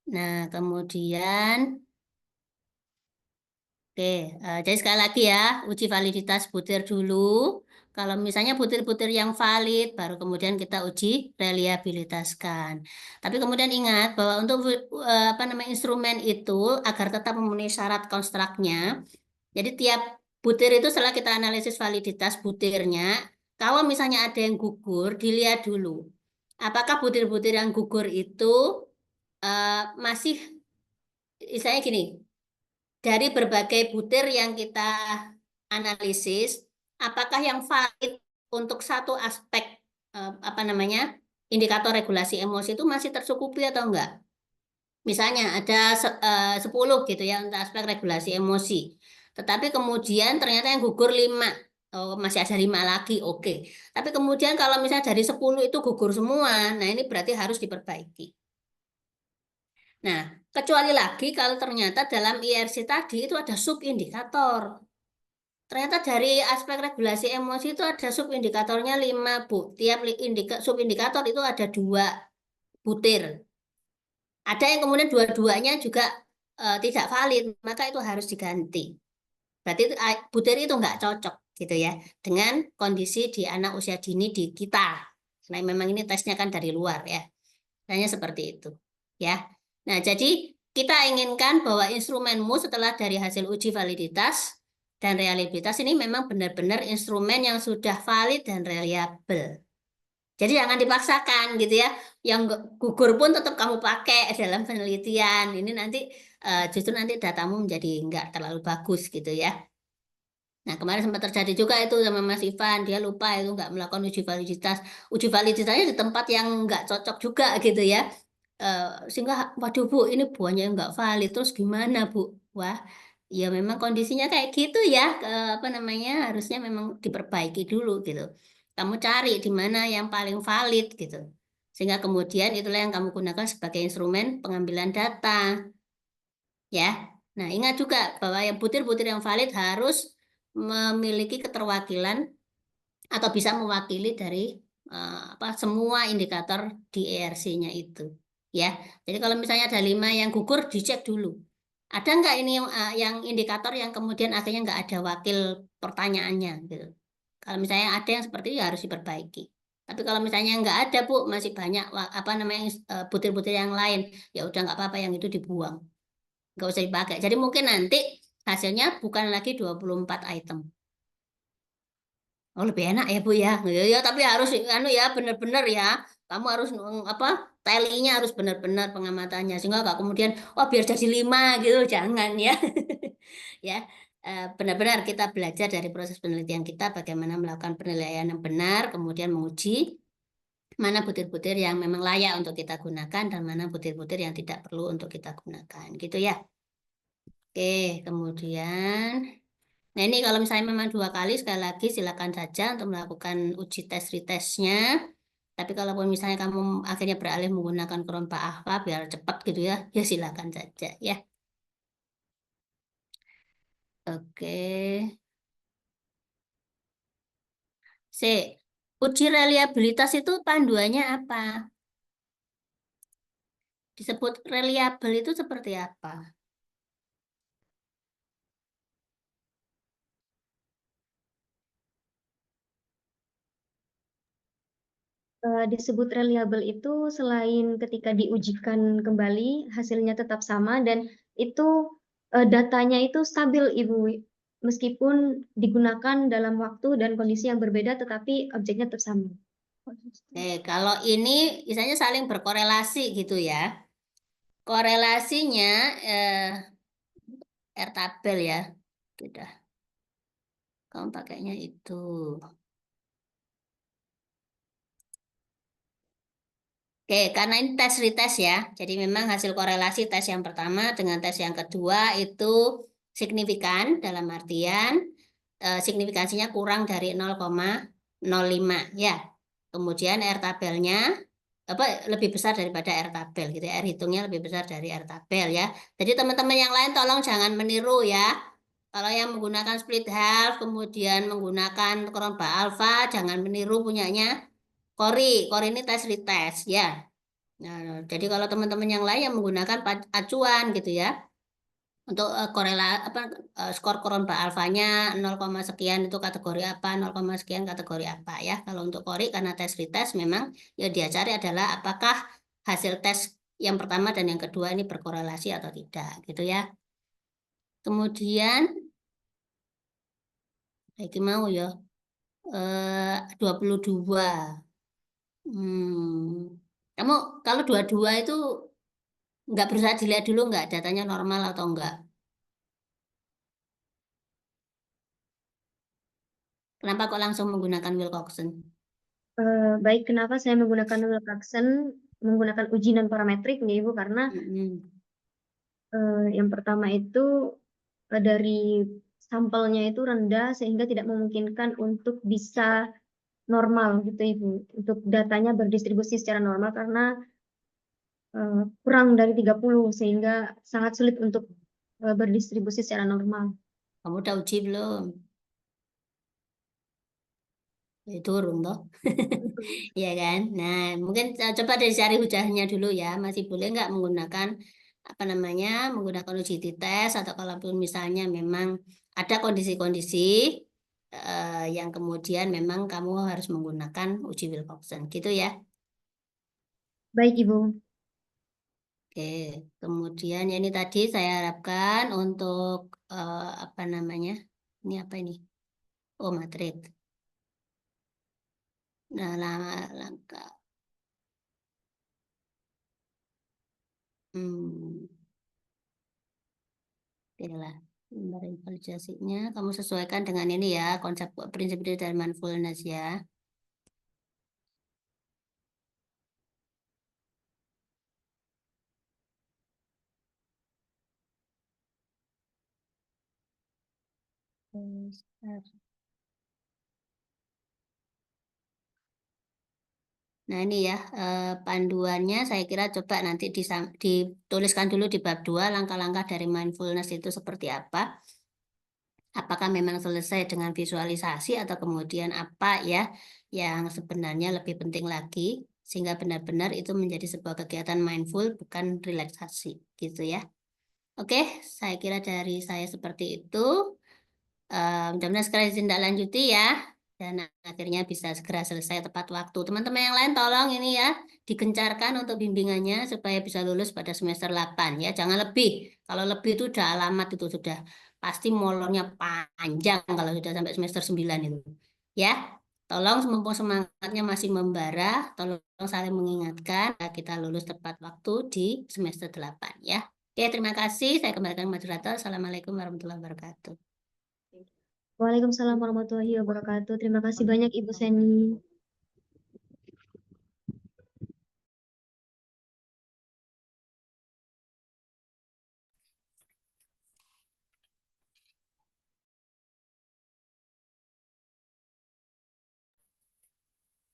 Nah, kemudian oke, jadi sekali lagi ya, uji validitas butir dulu. Kalau misalnya butir-butir yang valid, baru kemudian kita uji reliabilitaskan. Tapi kemudian ingat bahwa untuk apa namanya instrumen itu agar tetap memenuhi syarat konstruknya. Jadi tiap butir itu setelah kita analisis validitas butirnya, kalau misalnya ada yang gugur, dilihat dulu. Apakah butir-butir yang gugur itu masih, misalnya gini, dari berbagai butir yang kita analisis, apakah yang valid untuk satu aspek apa namanya indikator regulasi emosi itu masih tercukupi atau enggak? Misalnya ada 10 gitu ya untuk aspek regulasi emosi. Tetapi kemudian ternyata yang gugur 5. Oh, masih ada 5 lagi, oke. Tapi kemudian kalau misalnya dari 10 itu gugur semua, nah ini berarti harus diperbaiki. Nah, kecuali lagi kalau ternyata dalam IRC tadi itu ada subindikator. Ternyata dari aspek regulasi emosi itu ada subindikatornya 5, Bu. Tiap subindikator itu ada 2 butir. Ada yang kemudian dua-duanya juga tidak valid, maka itu harus diganti. Berarti itu, butir itu nggak cocok gitu ya dengan kondisi di anak usia dini di kita. Nah, memang ini tesnya kan dari luar ya. Hanya seperti itu ya. Nah, jadi kita inginkan bahwa instrumenmu setelah dari hasil uji validitas dan reliabilitas ini memang benar-benar instrumen yang sudah valid dan reliable. Jadi jangan dipaksakan gitu ya. Yang gugur pun tetap kamu pakai dalam penelitian. Ini nanti justru nanti datamu menjadi nggak terlalu bagus gitu ya. Nah, kemarin sempat terjadi juga itu sama Mas Ivan, dia lupa itu nggak melakukan uji validitas. Uji validitasnya di tempat yang nggak cocok juga gitu ya. Sehingga, waduh Bu, ini buahnya nggak valid, terus gimana Bu? Wah, ya memang kondisinya kayak gitu ya, apa namanya, harusnya memang diperbaiki dulu gitu. Kamu cari di mana yang paling valid gitu. Sehingga kemudian itulah yang kamu gunakan sebagai instrumen pengambilan data. Ya, nah ingat juga bahwa yang butir-butir yang valid harus memiliki keterwakilan atau bisa mewakili dari semua indikator di ERC-nya itu. Ya, jadi kalau misalnya ada 5 yang gugur, dicek dulu. Ada nggak ini yang indikator yang kemudian akhirnya nggak ada wakil pertanyaannya gitu. Kalau misalnya ada yang seperti itu ya harus diperbaiki. Tapi kalau misalnya nggak ada Bu, masih banyak apa namanya butir-butir yang lain, ya udah nggak apa-apa yang itu dibuang. Nggak usah dipakai. Jadi mungkin nanti hasilnya bukan lagi 24 item. Oh, lebih enak ya Bu ya. Ya, tapi harus anu ya benar-benar ya. Kamu harus apa? Tally-nya harus benar-benar pengamatannya sehingga nggak kemudian biar jadi 5 gitu, jangan ya. Ya. Benar-benar kita belajar dari proses penelitian kita bagaimana melakukan penilaian yang benar, kemudian menguji mana butir-butir yang memang layak untuk kita gunakan dan mana butir-butir yang tidak perlu untuk kita gunakan gitu ya. Oke, kemudian nah ini kalau misalnya memang 2 kali, sekali lagi silakan saja untuk melakukan uji tes retestnya. Tapi kalaupun misalnya kamu akhirnya beralih menggunakan Cronpa Alpha biar cepat gitu ya, ya silakan saja ya. Oke. C. Uji reliabilitas itu panduannya apa? Disebut reliable itu seperti apa?
Disebut reliable itu selain ketika diujikan kembali hasilnya tetap sama dan itu datanya itu stabil Ibu, meskipun digunakan dalam waktu dan kondisi yang berbeda tetapi objeknya tetap sama.
Kalau ini misalnya saling berkorelasi gitu ya. Korelasinya R tabel ya. Sudah. Kamu pakainya itu. Oke, karena ini tes retest ya. Jadi memang hasil korelasi tes yang pertama dengan tes yang kedua itu signifikan dalam artian signifikansinya kurang dari 0,05 ya. Kemudian R tabelnya lebih besar daripada R tabel gitu ya. R hitungnya lebih besar dari R tabel ya. Jadi teman-teman yang lain tolong jangan meniru ya. Kalau yang menggunakan split half kemudian menggunakan Cronpa Alpha jangan meniru punyanya Kori ini tes retest ya. Nah, jadi kalau teman-teman yang lain yang menggunakan acuan gitu ya untuk skor Cronpa alfanya 0, sekian itu kategori apa, 0, sekian kategori apa ya. Kalau untuk Kori karena tes retest memang yang dia cari adalah apakah hasil tes yang pertama dan yang kedua ini berkorelasi atau tidak gitu ya. Kemudian lagi mau ya 22. Kamu kalau 22 itu nggak berusaha dilihat dulu nggak datanya normal atau enggak? Kenapa kok langsung menggunakan Wilcoxon?
Baik, kenapa saya menggunakan Wilcoxon, menggunakan uji non parametrik nih Ibu, karena yang pertama itu dari sampelnya itu rendah sehingga tidak memungkinkan untuk bisa normal gitu Ibu, untuk datanya berdistribusi secara normal karena kurang dari 30 sehingga sangat sulit untuk berdistribusi secara normal.
Kamu udah uji belum? Turun toh. Iya kan? Nah, mungkin coba cari hujahnya dulu ya. Masih boleh nggak menggunakan apa namanya, menggunakan uji tes, atau kalaupun misalnya memang ada kondisi-kondisi yang kemudian memang kamu harus menggunakan uji Wilcoxon, gitu ya.
Baik Ibu.
Oke, kemudian ya ini tadi saya harapkan untuk apa namanya? Ini apa ini? Oh, matrik. Nah, langkah. Oke lah, gambar validasinya kamu sesuaikan dengan ini ya, konsep prinsip dari mindfulness ya. Nah ini ya, panduannya saya kira coba nanti dituliskan dulu di bab 2, langkah-langkah dari mindfulness itu seperti apa. Apakah memang selesai dengan visualisasi atau kemudian apa ya yang sebenarnya lebih penting lagi, sehingga benar-benar itu menjadi sebuah kegiatan mindful, bukan relaksasi gitu ya. Oke, saya kira dari saya seperti itu. Mudah-mudahan segera ditindaklanjuti ya, dan akhirnya bisa segera selesai tepat waktu. Teman-teman yang lain tolong ini ya, digencarkan untuk bimbingannya supaya bisa lulus pada semester 8 ya, jangan lebih. Kalau lebih itu udah alamat, itu sudah pasti molornya panjang kalau sudah sampai semester 9 itu. Ya, tolong mumpung semangatnya masih membara, tolong saling mengingatkan kita lulus tepat waktu di semester 8 ya. Oke, terima kasih. Saya kembalikan moderator. Assalamualaikum warahmatullahi wabarakatuh.
Waalaikumsalam warahmatullahi wabarakatuh. Terima kasih banyak Ibu Seni.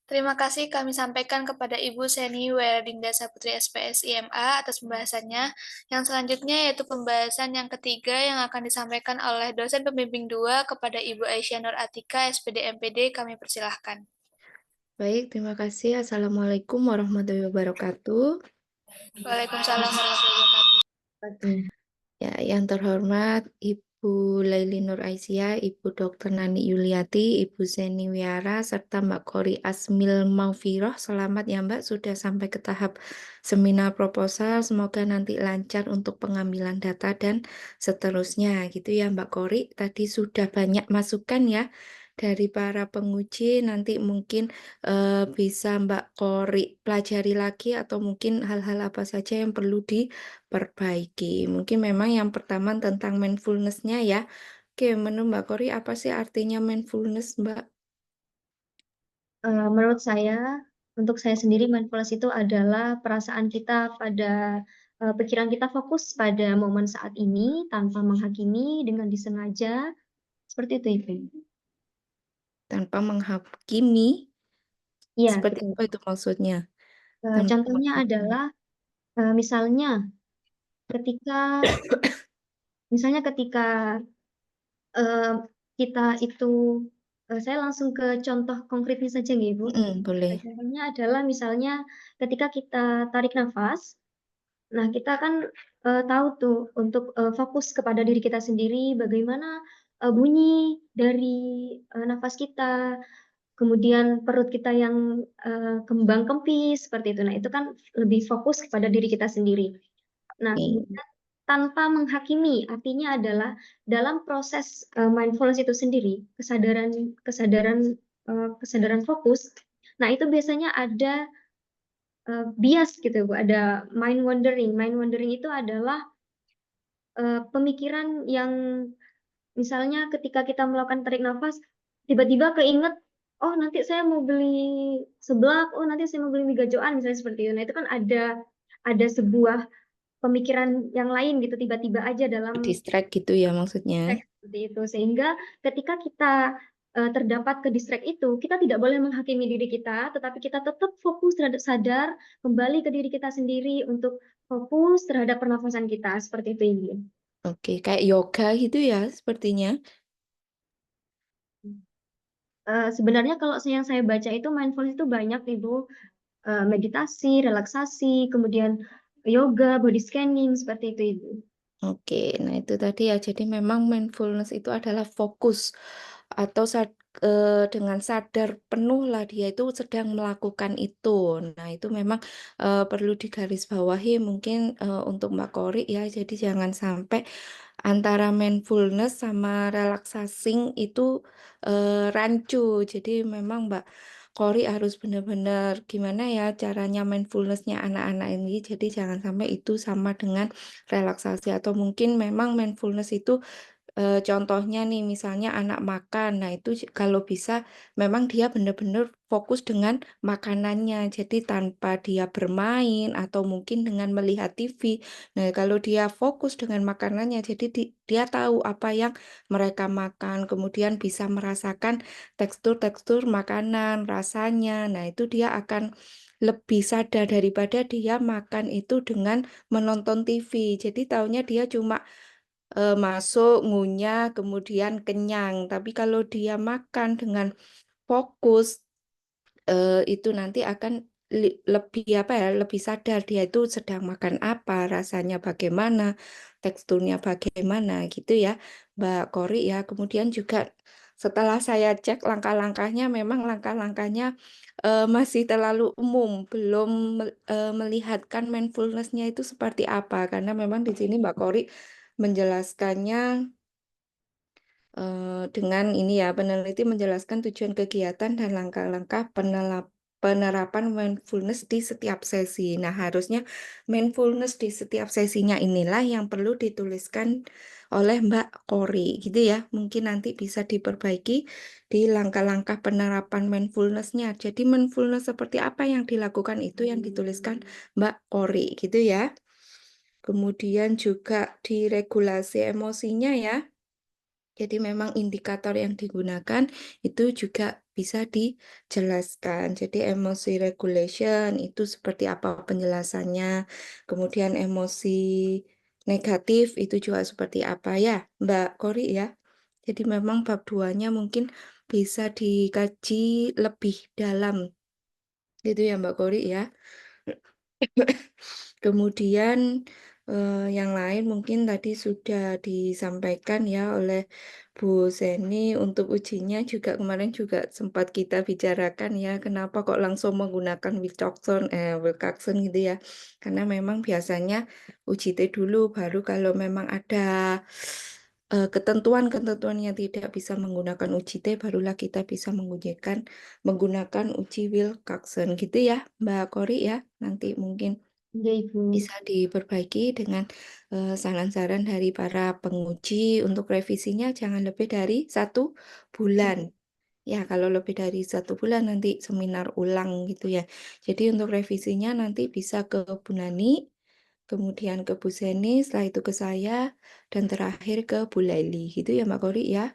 Terima kasih kami sampaikan kepada Ibu Seni Weldinda Saputri SPS IMA atas pembahasannya. Yang selanjutnya yaitu pembahasan yang ketiga yang akan disampaikan oleh dosen pembimbing 2 kepada Ibu Aisyah Nur Atika SPD MPD. Kami persilahkan.
Baik, terima kasih. Assalamualaikum warahmatullahi wabarakatuh.
Waalaikumsalam warahmatullahi wabarakatuh.
Ya, yang terhormat Ibu Laili Nur Aisyah, Ibu Dr. Nani Yuliati, Ibu Zeni Wiara, serta Mbak Kori Asmil Maufiroh. Selamat ya Mbak, sudah sampai ke tahap seminar proposal. Semoga nanti lancar untuk pengambilan data dan seterusnya. Gitu ya Mbak Kori, tadi sudah banyak masukan ya dari para penguji. Nanti mungkin bisa Mbak Kori pelajari lagi atau mungkin hal-hal apa saja yang perlu diperbaiki. Mungkin memang yang pertama tentang mindfulness-nya ya. Oke, menurut Mbak Kori apa sih artinya mindfulness, Mbak?
Menurut saya, untuk saya sendiri mindfulness itu adalah perasaan kita pada pikiran kita fokus pada momen saat ini tanpa menghakimi dengan disengaja. Seperti itu, Ibu.
Tanpa menghakimi?
Iya,
Seperti
betul.
apa itu maksudnya?
Contohnya adalah misalnya ketika kita itu saya langsung ke contoh konkretnya saja nih Ibu.
Boleh.
Contohnya adalah misalnya ketika kita tarik nafas, nah kita kan tahu tuh untuk fokus kepada diri kita sendiri, bagaimana bunyi dari nafas kita, kemudian perut kita yang kembang kempis seperti itu. Nah itu kan lebih fokus kepada diri kita sendiri. Nah kemudian tanpa menghakimi, artinya adalah dalam proses mindfulness itu sendiri, kesadaran fokus. Nah, itu biasanya ada bias gitu, Bu, ada mind wandering. Mind wandering itu adalah pemikiran yang misalnya ketika kita melakukan tarik nafas, tiba-tiba keinget, oh nanti saya mau beli seblak, oh nanti saya mau beli mie gacoan misalnya seperti itu. Nah itu kan ada sebuah pemikiran yang lain gitu tiba-tiba aja dalam
Distract gitu ya maksudnya.
teks seperti itu, sehingga ketika kita terdapat ke distract itu, kita tidak boleh menghakimi diri kita, tetapi kita tetap fokus terhadap sadar kembali ke diri kita sendiri untuk fokus terhadap pernafasan kita seperti itu Ibu.
Oke, kayak yoga gitu ya sepertinya.
Sebenarnya kalau yang saya baca itu mindfulness itu banyak Ibu, meditasi, relaksasi, kemudian yoga, body scanning seperti itu Ibu.
Oke, nah itu tadi ya. Jadi memang mindfulness itu adalah fokus atau dengan sadar penuh lah dia itu sedang melakukan itu. Nah itu memang perlu digarisbawahi mungkin untuk Mbak Kori ya. Jadi jangan sampai antara mindfulness sama relaxing itu rancu. Jadi memang Mbak Kori harus benar-benar gimana ya caranya mindfulnessnya anak-anak ini. Jadi jangan sampai itu sama dengan relaksasi atau mungkin memang mindfulness itu contohnya nih misalnya anak makan. Nah, itu kalau bisa memang dia benar-benar fokus dengan makanannya. Jadi tanpa dia bermain atau mungkin dengan melihat TV. Nah, kalau dia fokus dengan makanannya, jadi dia tahu apa yang mereka makan, kemudian bisa merasakan tekstur-tekstur makanan, rasanya. Nah, itu dia akan lebih sadar daripada dia makan itu dengan menonton TV. Jadi taunya dia cuma masuk, ngunyah, kemudian kenyang. Tapi kalau dia makan dengan fokus, itu nanti akan lebih apa ya, lebih sadar dia itu sedang makan apa, rasanya bagaimana, teksturnya bagaimana gitu ya, Mbak Kori ya. Kemudian juga setelah saya cek langkah-langkahnya, memang langkah-langkahnya masih terlalu umum, belum melihatkan mindfulness-nya itu seperti apa, karena memang di sini Mbak Kori menjelaskannya dengan ini ya, peneliti menjelaskan tujuan kegiatan dan langkah-langkah penerapan mindfulness di setiap sesi. Nah, harusnya mindfulness di setiap sesinya inilah yang perlu dituliskan oleh Mbak Kori, gitu ya. Mungkin nanti bisa diperbaiki di langkah-langkah penerapan mindfulness-nya. Jadi mindfulness seperti apa yang dilakukan itu yang dituliskan Mbak Kori, gitu ya. Kemudian juga diregulasi emosinya ya. Jadi memang indikator yang digunakan itu juga bisa dijelaskan. Jadi emosi regulation itu seperti apa penjelasannya. Kemudian emosi negatif itu juga seperti apa ya, Mbak Kori ya. Jadi memang bab 2-nya mungkin bisa dikaji lebih dalam. Gitu ya Mbak Kori ya. Kemudian yang lain mungkin tadi sudah disampaikan ya oleh Bu Zeni. Untuk ujinya juga kemarin juga sempat kita bicarakan ya, kenapa kok langsung menggunakan Wilcoxon gitu ya. Karena memang biasanya uji T dulu, baru kalau memang ada ketentuan-ketentuan yang tidak bisa menggunakan uji T, barulah kita bisa menggunakan uji Wilcoxon gitu ya, Mbak Kori ya. Nanti mungkin
Ya Ibu.
bisa diperbaiki dengan saran-saran dari para penguji. Untuk revisinya jangan lebih dari 1 bulan. Ya, kalau lebih dari 1 bulan nanti seminar ulang gitu ya. Jadi untuk revisinya nanti bisa ke Bu Nani, kemudian ke Bu Zeni, setelah itu ke saya, dan terakhir ke Bu Laili. Gitu ya Mbak Kori ya.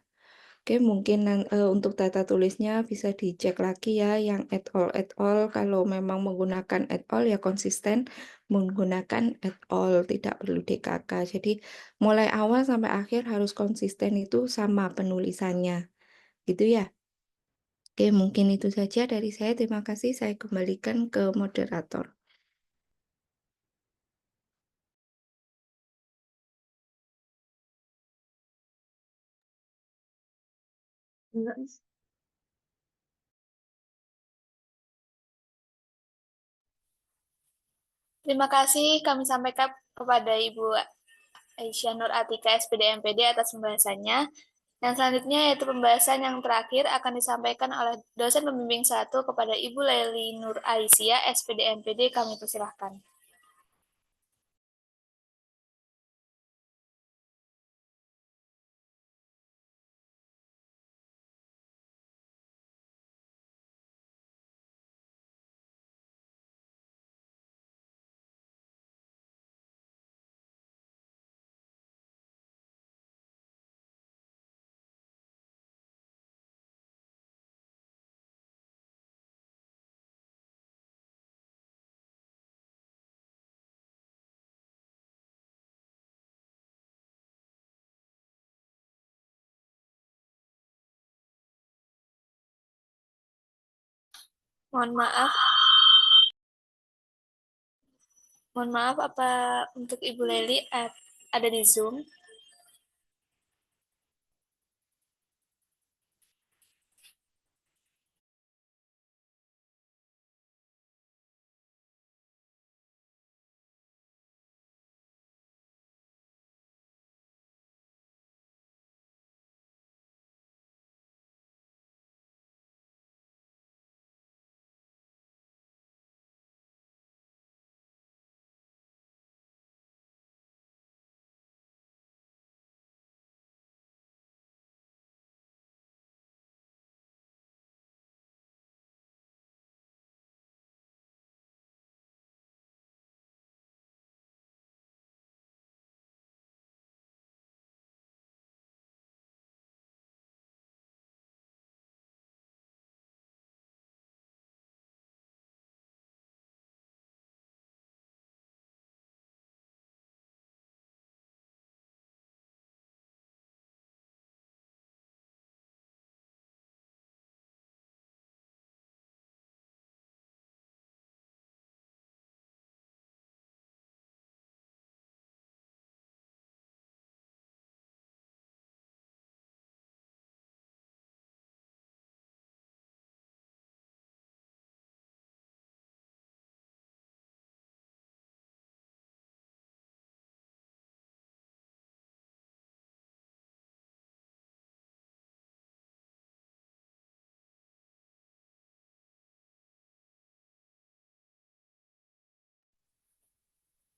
Oke, mungkin untuk tata tulisnya bisa dicek lagi ya yang et al. Kalau memang menggunakan et al ya konsisten menggunakan et al, tidak perlu DKK. Jadi mulai awal sampai akhir harus konsisten itu sama penulisannya. Gitu ya. Oke, mungkin itu saja dari saya. Terima kasih. Saya kembalikan ke moderator.
Enggak.
Terima kasih kami sampaikan kepada Ibu Aisyah Nur Atika SPD MPD atas pembahasannya. Yang selanjutnya yaitu pembahasan yang terakhir akan disampaikan oleh dosen pembimbing 1 kepada Ibu Laili Nur Aisyah SPD MPD. Kami persilahkan. Mohon maaf. Mohon maaf, apa untuk Ibu Leli ada di Zoom?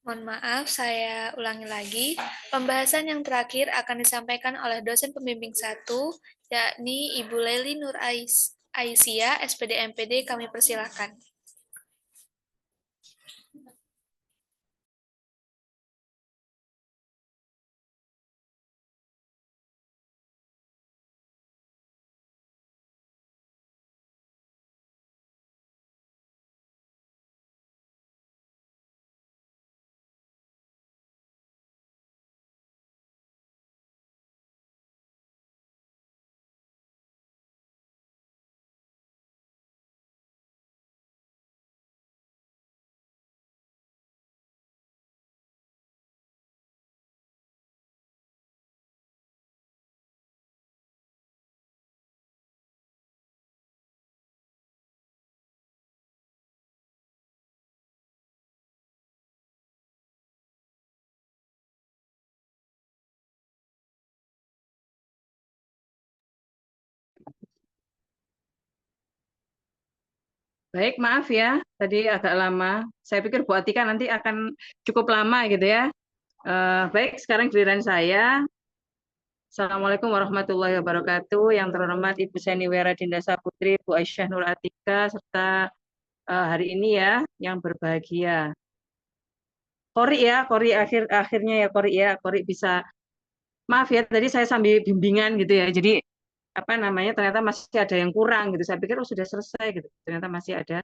Mohon maaf, saya ulangi lagi. Pembahasan yang terakhir akan disampaikan oleh dosen pembimbing 1, yakni Ibu Leli Nur Aisyah, SPD MPD, kami persilahkan.
Baik, maaf ya, tadi agak lama. Saya pikir Bu Atika nanti akan cukup lama gitu ya. Baik, sekarang giliran saya. Assalamualaikum warahmatullahi wabarakatuh. Yang terhormat Ibu Seni Wera Dinda Saputri, Bu Aisyah Nur Atika, serta hari ini ya, yang berbahagia. Kori ya, Kori akhirnya ya Kori ya, Kori bisa. Maaf ya, tadi saya sambil bimbingan gitu ya. Jadi apa namanya ternyata masih ada yang kurang gitu. Saya pikir oh sudah selesai gitu. Ternyata masih ada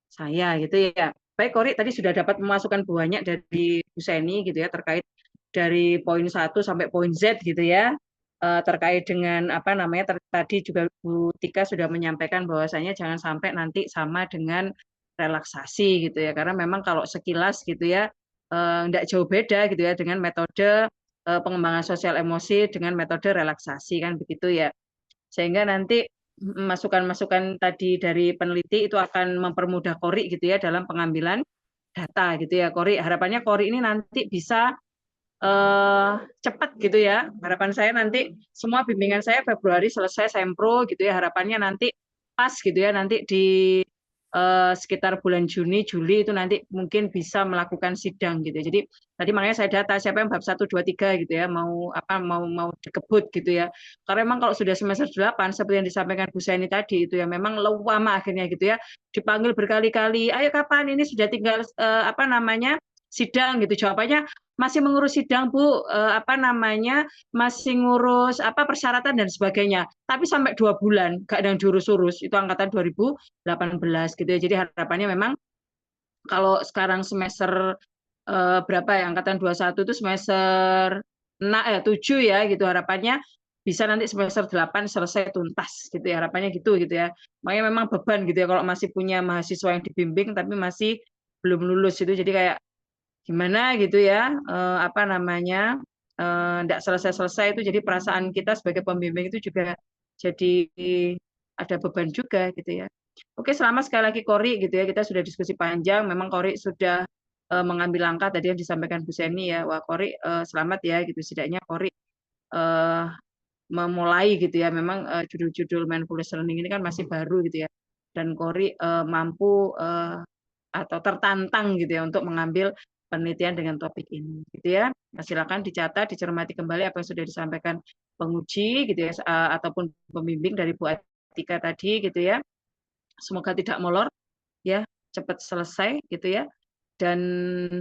saya gitu ya. Baik, Kori tadi sudah dapat memasukkan banyak dari Bu Seni gitu ya terkait dari poin 1 sampai poin Z gitu ya. Terkait dengan apa namanya tadi juga Bu Tika sudah menyampaikan bahwasanya jangan sampai nanti sama dengan relaksasi gitu ya. Karena memang kalau sekilas gitu ya enggak jauh beda gitu ya dengan metode pengembangan sosial emosi dengan metode relaksasi kan begitu ya. Sehingga nanti masukan-masukan tadi dari peneliti itu akan mempermudah Kori gitu ya dalam pengambilan data gitu ya Kori. Harapannya Kori ini nanti bisa cepat gitu ya. Harapan saya nanti semua bimbingan saya Februari selesai sempro gitu ya. Harapannya nanti pas gitu ya nanti di sekitar bulan Juni Juli itu nanti mungkin bisa melakukan sidang gitu. Jadi tadi makanya saya data siapa yang bab 1 2 3 gitu ya mau apa mau dikebut gitu ya. Karena memang kalau sudah semester 8 seperti yang disampaikan Bu Seni tadi itu ya memang lama akhirnya gitu ya. Dipanggil berkali-kali, "Ayo kapan ini sudah tinggal apa namanya? Sidang" gitu. Jawabannya masih mengurus sidang Bu, apa namanya masih ngurus apa persyaratan dan sebagainya. Tapi sampai 2 bulan gak ada yang diurus-urus. Itu angkatan 2018 gitu ya. Jadi harapannya memang kalau sekarang semester berapa ya angkatan 21 itu semester 7 ya gitu harapannya bisa nanti semester 8 selesai tuntas gitu ya, harapannya gitu ya. Makanya memang beban gitu ya kalau masih punya mahasiswa yang dibimbing tapi masih belum lulus itu, jadi kayak gimana gitu ya, apa namanya, enggak selesai-selesai itu, jadi perasaan kita sebagai pembimbing itu juga jadi ada beban juga gitu ya. Oke, selamat sekali lagi Kori gitu ya, kita sudah diskusi panjang, memang Kori sudah mengambil langkah tadi yang disampaikan Bu Seni ya. Wah Kori selamat ya gitu, setidaknya Kori memulai gitu ya, memang judul-judul mindfulness learning ini kan masih baru gitu ya, dan Kori mampu atau tertantang gitu ya untuk mengambil penelitian dengan topik ini gitu ya. Nah, silakan dicatat, dicermati kembali apa yang sudah disampaikan penguji gitu ya, ataupun pembimbing dari Bu Atika tadi gitu ya. Semoga tidak molor ya, cepat selesai gitu ya, dan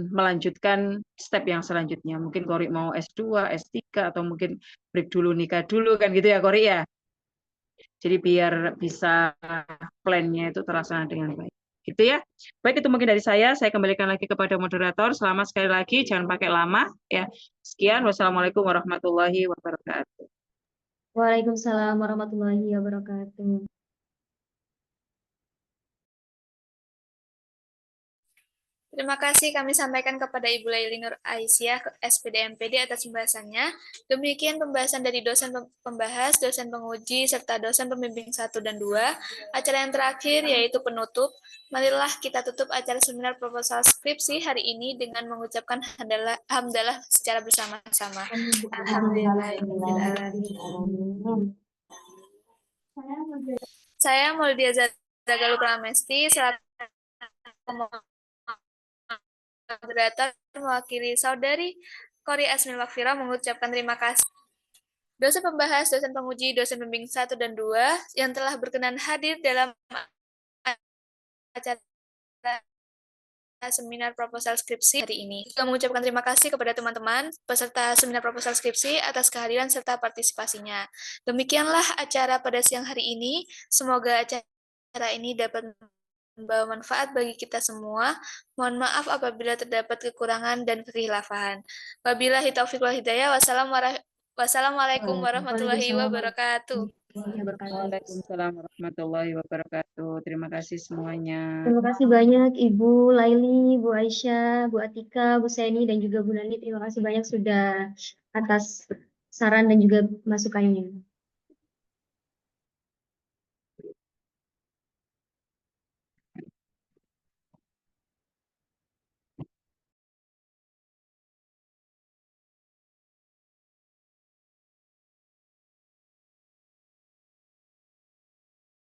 melanjutkan step yang selanjutnya. Mungkin Kori mau S2, S3, atau mungkin break dulu, nikah dulu kan gitu ya Kori ya. Jadi biar bisa plan-nya itu terlaksana dengan baik. Gitu ya. Baik, itu mungkin dari saya kembalikan lagi kepada moderator. Selamat sekali lagi, jangan pakai lama ya. Sekian, wassalamualaikum warahmatullahi wabarakatuh.
Waalaikumsalam warahmatullahi wabarakatuh.
Terima kasih kami sampaikan kepada Ibu Laili Nur Aisyah, SPD MPD atas pembahasannya. Demikian pembahasan dari dosen pembahas, dosen penguji, serta dosen pembimbing 1 dan 2. Acara yang terakhir yaitu penutup. Marilah kita tutup acara seminar proposal skripsi hari ini dengan mengucapkan hamdalah secara bersama-sama. Alhamdulillahirrahmanirrahim. Saya Maulidia Zagalu Pramesti, selaku moderator mewakili Saudari Kori Asmil Makfirah mengucapkan terima kasih. Dosen pembahas, dosen penguji, dosen pembimbing 1 dan 2 yang telah berkenan hadir dalam acara seminar proposal skripsi hari ini. Juga mengucapkan terima kasih kepada teman-teman peserta seminar proposal skripsi atas kehadiran serta partisipasinya. Demikianlah acara pada siang hari ini. Semoga acara ini dapat membawa manfaat bagi kita semua. Mohon maaf apabila terdapat kekurangan dan kekhilafan. Wabillahi taufiq wal hidayah. Wassalamualaikum warahmatullahi wabarakatuh.
Waalaikumsalam warahmatullahi wabarakatuh. Terima kasih semuanya.
Terima kasih banyak Ibu Laili, Bu Aisyah, Bu Atika, Bu Seni, dan juga Bu Nani. Terima kasih banyak sudah atas saran dan juga masukannya.